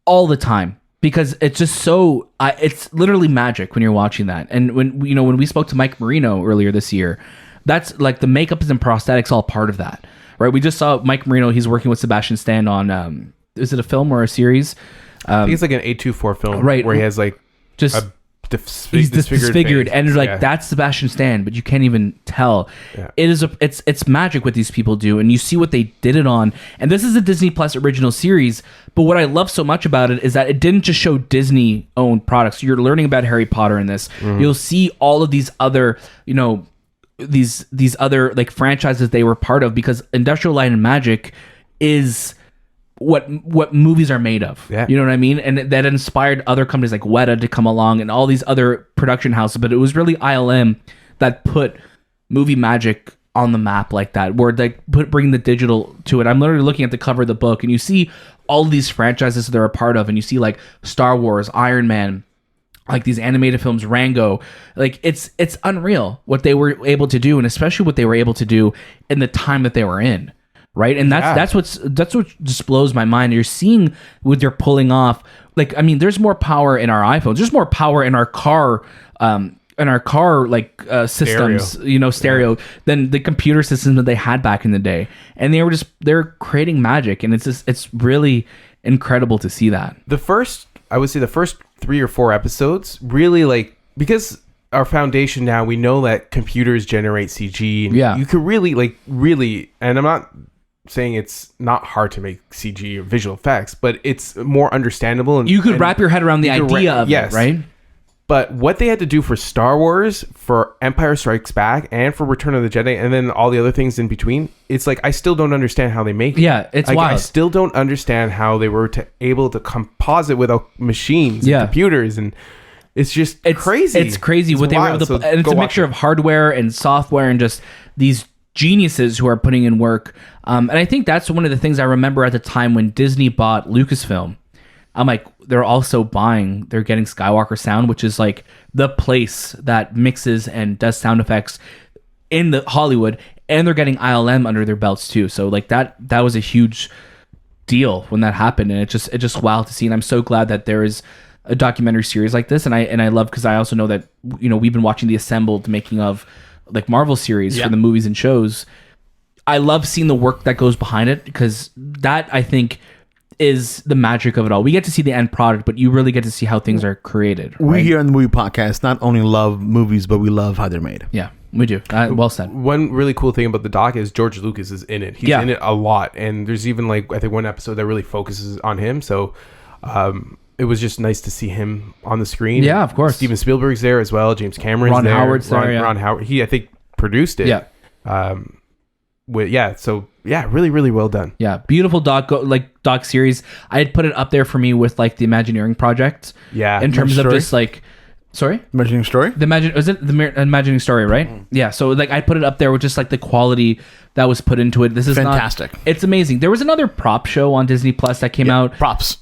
all the time, because it's just so it's literally magic when you're watching that. And when we spoke to Mike Marino earlier this year, that's like the makeups and prosthetics all part of that, right? We just saw Mike Marino. He's working with Sebastian Stan on is it a film or a series? I think it's like an A24 film, right? Where he has like just he's disfigured, face. and you're like, that's Sebastian Stan, but you can't even tell. Yeah. It's magic what these people do, and you see what they did it on. And this is a Disney Plus original series, but what I love so much about it is that it didn't just show Disney owned products. You're learning about Harry Potter in this. You'll see all of these other, these other like franchises they were part of, because Industrial Light and Magic is what movies are made of. Yeah. You know what I mean? And that inspired other companies like Weta to come along and all these other production houses. But it was really ILM that put movie magic on the map like that, where they bring the digital to it. I'm literally looking at the cover of the book, and you see all of these franchises they're a part of, and you see like Star Wars, Iron Man, like these animated films, Rango. Like it's unreal what they were able to do, and especially what they were able to do in the time that they were in. Right. And that's what just blows my mind. You're seeing what they're pulling off. Like, I mean, there's more power in our iPhones. There's more power in our car, systems, stereo than the computer systems that they had back in the day. And they're creating magic. And it's really incredible to see that. I would say the first 3 or 4 episodes really, like, because our foundation now, we know that computers generate CG. And you could really, and I'm not saying it's not hard to make CG or visual effects, but it's more understandable. And you could wrap your head around the idea of it, right? But what they had to do for Star Wars, for Empire Strikes Back, and for Return of the Jedi, and then all the other things in between, it's like I still don't understand how they make it. Yeah, it's like, wild. I still don't understand how they were able to composite without machines and computers, and it's crazy. It's crazy what they were able to, and it's a mixture of hardware and software and just these geniuses who are putting in work. And I think that's one of the things I remember at the time when Disney bought Lucasfilm. I'm like, they're getting Skywalker Sound, which is like the place that mixes and does sound effects in the Hollywood, and they're getting ILM under their belts too. So like that was a huge deal when that happened, and it just wild to see. And I'm so glad that there is a documentary series like this, and I love, because I also know that we've been watching the assembled making of like Marvel series for the movies and shows. I love seeing the work that goes behind it, because that, I think, is the magic of it all. We get to see the end product, but you really get to see how things are created. We here on the Movie Podcast not only love movies, but we love how they're made. Yeah, we do. Well said. One really cool thing about the doc is George Lucas is in it. He's in it a lot, and there's even like I think one episode that really focuses on him. So it was just nice to see him on the screen. Yeah, of course. Steven Spielberg's there as well. James Cameron's there. Howard's there. Ron Howard. He, I think, produced it. Yeah. Really, really well done. Yeah, beautiful doc series. I had put it up there for me with like the Imagineering project. Yeah, in terms of just like, sorry, Imagineering Story. Was it the Imagineering Story, right? Yeah. So like I put it up there with just like the quality that was put into it. This is fantastic. It's amazing. There was another prop show on Disney Plus that came out. Props.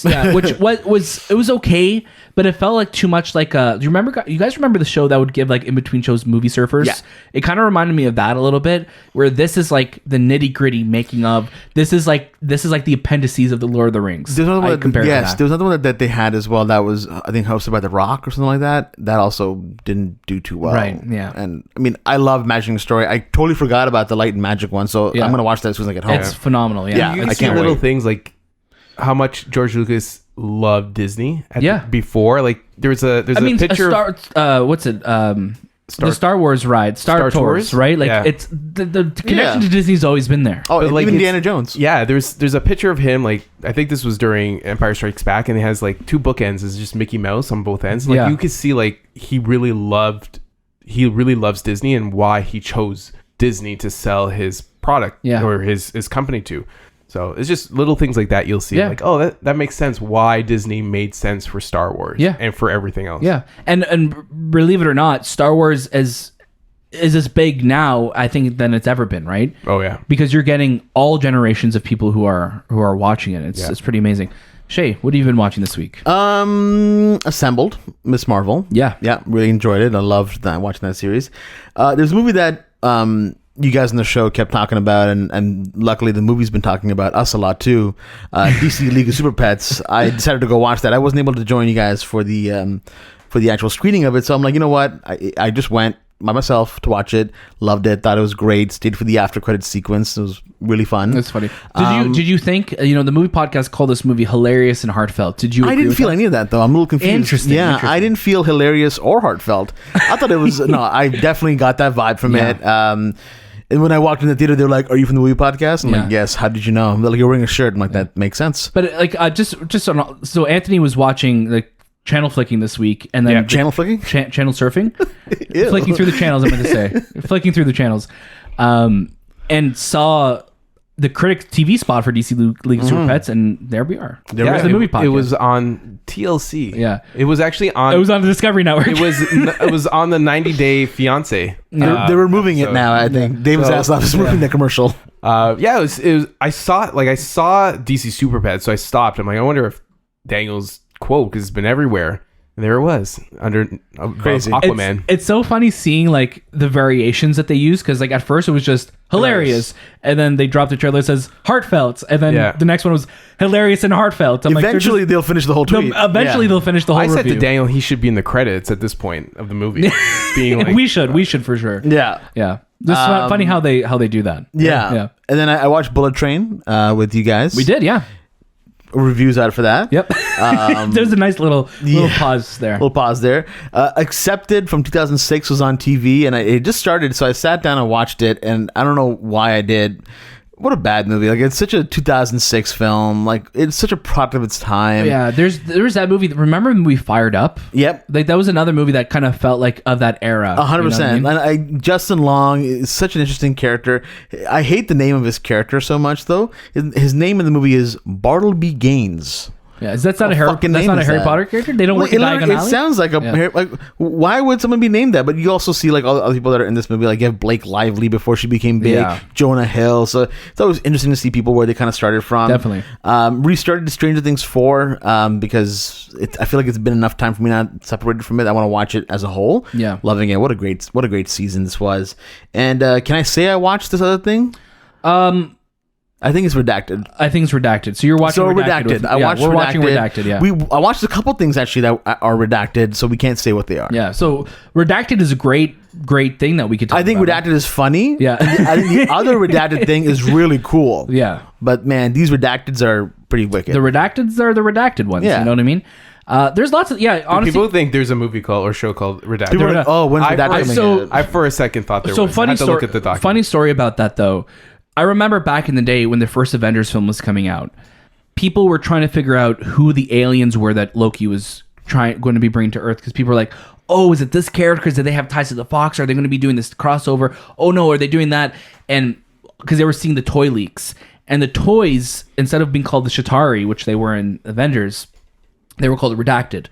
Yeah, which was okay, but it felt like too much like do you guys remember the show that would give like in between shows Movie Surfers? Yeah. It kind of reminded me of that a little bit, where this is like the nitty-gritty making of. This is like the appendices of the Lord of the Rings. There's another one there was another one that they had as well that was I think hosted by The Rock or something like that. That also didn't do too well. Right, yeah. And I mean, I love Imagineering Story. I totally forgot about the Light and Magic one, so I'm going to watch that as soon as I get home. It's phenomenal, yeah. You can see little things like how much George Lucas loved Disney before. Like there's a picture the Star Wars ride, Star Tours, right? Like it's the connection to Disney's always been there. Oh, like even Indiana Jones. Yeah, there's a picture of him, like I think this was during Empire Strikes Back, and it has like 2 bookends. It's just Mickey Mouse on both ends. Like you could see like he really loves Disney and why he chose Disney to sell his product or his company to. So it's just little things like that you'll see. Like, oh, that makes sense why Disney made sense for Star Wars and for everything else. Yeah. And believe it or not, Star Wars is as big now, I think, than it's ever been, right? Oh, yeah. Because you're getting all generations of people who are watching it. It's pretty amazing. Shay, what have you been watching this week? Assembled, Miss Marvel. Yeah, really enjoyed it. I loved watching that series. There's a movie that you guys on the show kept talking about, and luckily the movie's been talking about us a lot too. DC League of Super Pets. I decided to go watch that. I wasn't able to join you guys for the actual screening of it, so I'm like, you know what? I just went. by myself to watch it. Loved it. Thought it was great. Stayed for the after credit sequence. It was really fun. That's funny. Did you think, the movie podcast called this movie hilarious and heartfult? Did you? I didn't feel any of that though. I'm a little confused. Interesting. Yeah, Interesting. I didn't feel hilarious or heartfelt. I thought it was no. I definitely got that vibe from it. And when I walked in the theater, they were like, "Are you from the movie podcast?" I'm like, "Yes." How did you know? They're like, "You're wearing a shirt." I'm like, "That makes sense." But so Anthony was watching like channel flicking this week, and then channel flicking, channel surfing, flicking through the channels. I'm going to say flicking through the channels, and saw the Critics TV spot for DC League of Super Pets, and there we are. There was the movie podcast. It was on TLC. Yeah, it was actually on. It was on the Discovery Network. It was on the 90 Day Fiance. They're removing it now. I think David Zaslav is moving the commercial. It was. I saw DC Super Pets, so I stopped. I'm like, I wonder if Daniel's quote, because it's been everywhere. And there it was under crazy Aquaman. It's so funny seeing like the variations that they use, because like at first it was just hilarious, and then they dropped the trailer that says heartfelt, and then the next one was hilarious and heartfelt. Eventually they'll finish the whole tweet. They'll finish the whole review. I said to Daniel he should be in the credits at this point of the movie. Being like, we should for sure. Yeah. This is funny how they do that. Yeah. And then I watched Bullet Train with you guys. We did, yeah. Reviews out for that. Yep. There's a nice little pause there. Little pause there. Accepted from 2006 was on TV, and it just started, so I sat down and watched it, and I don't know why I did. What a bad movie. Like, it's such a 2006 film. Like, it's such a product of its time. Yeah, there's that movie. Remember when we Fired Up? Yep. Like, that was another movie that kind of felt like of that era. 100%. And Justin Long is such an interesting character. I hate the name of his character so much, though. His name in the movie is Bartleby Gaines. Yeah, that's not a Harry Potter character. They don't work in Diagon Alley. It sounds like like, why would someone be named that? But you also see like all the other people that are in this movie. Like you have Blake Lively before she became big, Jonah Hill. So it's always interesting to see people where they kind of started from. Definitely. Restarted Stranger Things 4 because I feel like it's been enough time for me not separated from it. I want to watch it as a whole. Yeah, loving it. What a great season this was. And can I say I watched this other thing? I think it's redacted. So you're watching redacted. We're watching redacted. Yeah, I watched a couple things actually that are redacted, so we can't say what they are. Yeah. So redacted is a great thing that we could talk about. I think redacted is funny. Yeah. I think the other redacted thing is really cool. Yeah. But man, these redacteds are pretty wicked. The redacteds are the redacted ones. Yeah. You know what I mean? There's lots of honestly, people think there's a movie called or show called Redacted. People are like, when's Redacted coming? I for a second thought there was. Funny I had to story, look at the document. Funny story about that though. I remember back in the day when the first Avengers film was coming out, people were trying to figure out who the aliens were that Loki was going to be bringing to Earth, because people were like, oh, is it this character? Do they have ties to the Fox? Are they going to be doing this crossover? Oh no, are they doing that? And because they were seeing the toy leaks, and the toys, instead of being called the Chitauri, which they were in Avengers, they were called Redacted.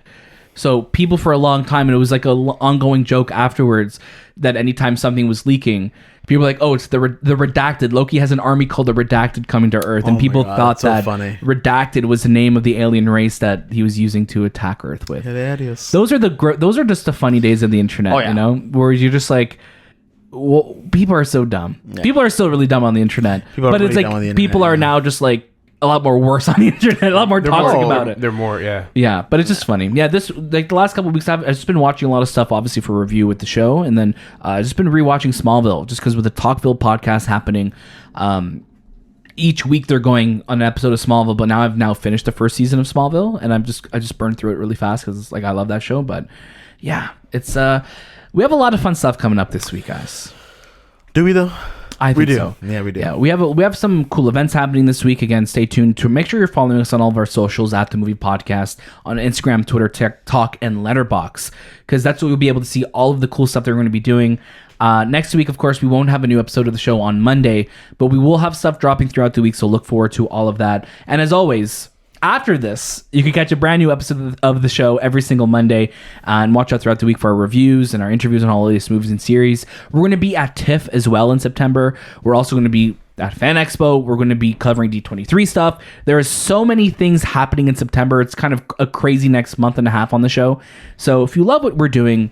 So people for a long time, and it was like an ongoing joke afterwards, that anytime something was leaking, people were like, oh, it's the Redacted. Loki has an army called the Redacted coming to Earth. And people thought that Redacted was the name of the alien race that he was using to attack Earth with. Hilarious. Those are just the funny days of the internet, you know, where you're just like, well, people are so dumb. Yeah. People are still really dumb on the internet. But it's like people are now just like a lot more worse on the internet, a lot more toxic about it. They're more, yeah. But it's just funny. Yeah, this like the last couple of weeks, I've just been watching a lot of stuff, obviously for review with the show, and then I've just been rewatching Smallville, just because with the Talkville podcast happening, each week they're going on an episode of Smallville. But now I've finished the first season of Smallville, and I just burned through it really fast because like I love that show. But yeah, it's we have a lot of fun stuff coming up this week, guys. Do we though? I think we do. So. Yeah, we do. Yeah, we have some cool events happening this week. Again, stay tuned to make sure you're following us on all of our socials at The Movie Podcast on Instagram, Twitter, TikTok, and Letterboxd, because that's where you'll be able to see all of the cool stuff that we're going to be doing. Next week, of course, we won't have a new episode of the show on Monday, but we will have stuff dropping throughout the week, so look forward to all of that. And as always, after this, you can catch a brand new episode of the show every single Monday, and watch out throughout the week for our reviews and our interviews on all the latest movies and series. We're going to be at TIFF as well in September. We're also going to be at Fan Expo. We're going to be covering D23 stuff. There are so many things happening in September. It's kind of a crazy next month and a half on the show. So if you love what we're doing,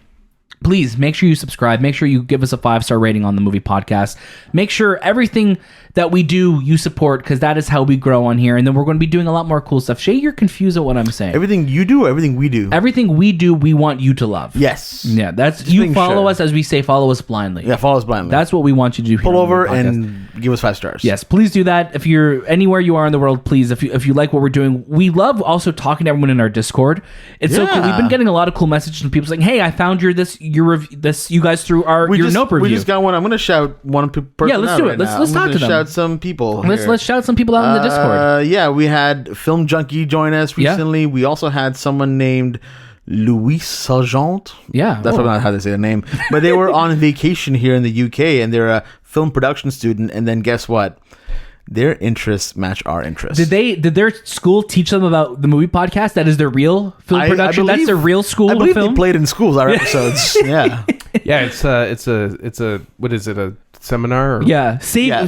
please make sure you subscribe. Make sure you give us a 5-star rating on the movie podcast. Make sure everything that we do, you support, because that is how we grow on here. And then we're going to be doing a lot more cool stuff. Shay, you're confused at what I'm saying. Everything you do, or everything we do? Everything we do, we want you to love. Yes. Yeah, that's you follow us, as we say, follow us blindly. Yeah, follow us blindly. That's what we want you to do here. Pull over and give us 5 stars. Yes, please do that. If you're anywhere you are in the world, please, if you like what we're doing, we love also talking to everyone in our Discord. It's so cool. We've been getting a lot of cool messages from people saying, "Hey, I found you guys through your note review." We just got one. I'm going to shout one person. Yeah, let's do it. Let's talk to them. Shout some people. Let's shout some people out in the Discord. Yeah, we had Film Junkie join us recently. Yeah. We also had someone named Louis Sargent. Yeah, that's not how they say the name. But they were on vacation here in the UK, and they're a film production student. And then guess what? Their interests match our interests. Did their school teach them about the movie podcast? That is their real film production. That's their real school. I believe they played in schools. Our episodes. Yeah, yeah. It's a what is it? A seminar? Or? Yeah.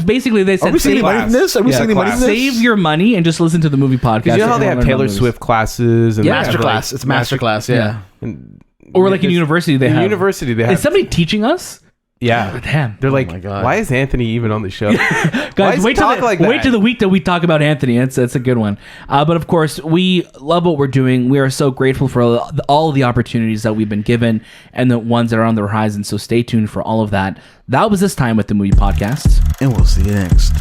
Basically, they said, are we saving money from this? Save your money and just listen to the movie podcast. You know how they have Taylor Swift classes and masterclass. It's masterclass. Yeah. Or like in university, they have. Is somebody teaching us? Yeah, damn. They're like, why is Anthony even on the show? Guys, wait to the week that we talk about Anthony. That's a good one. But of course, we love what we're doing. We are so grateful for all of the opportunities that we've been given and the ones that are on the horizon. So stay tuned for all of that. That was this time with the Movie Podcast. And we'll see you next.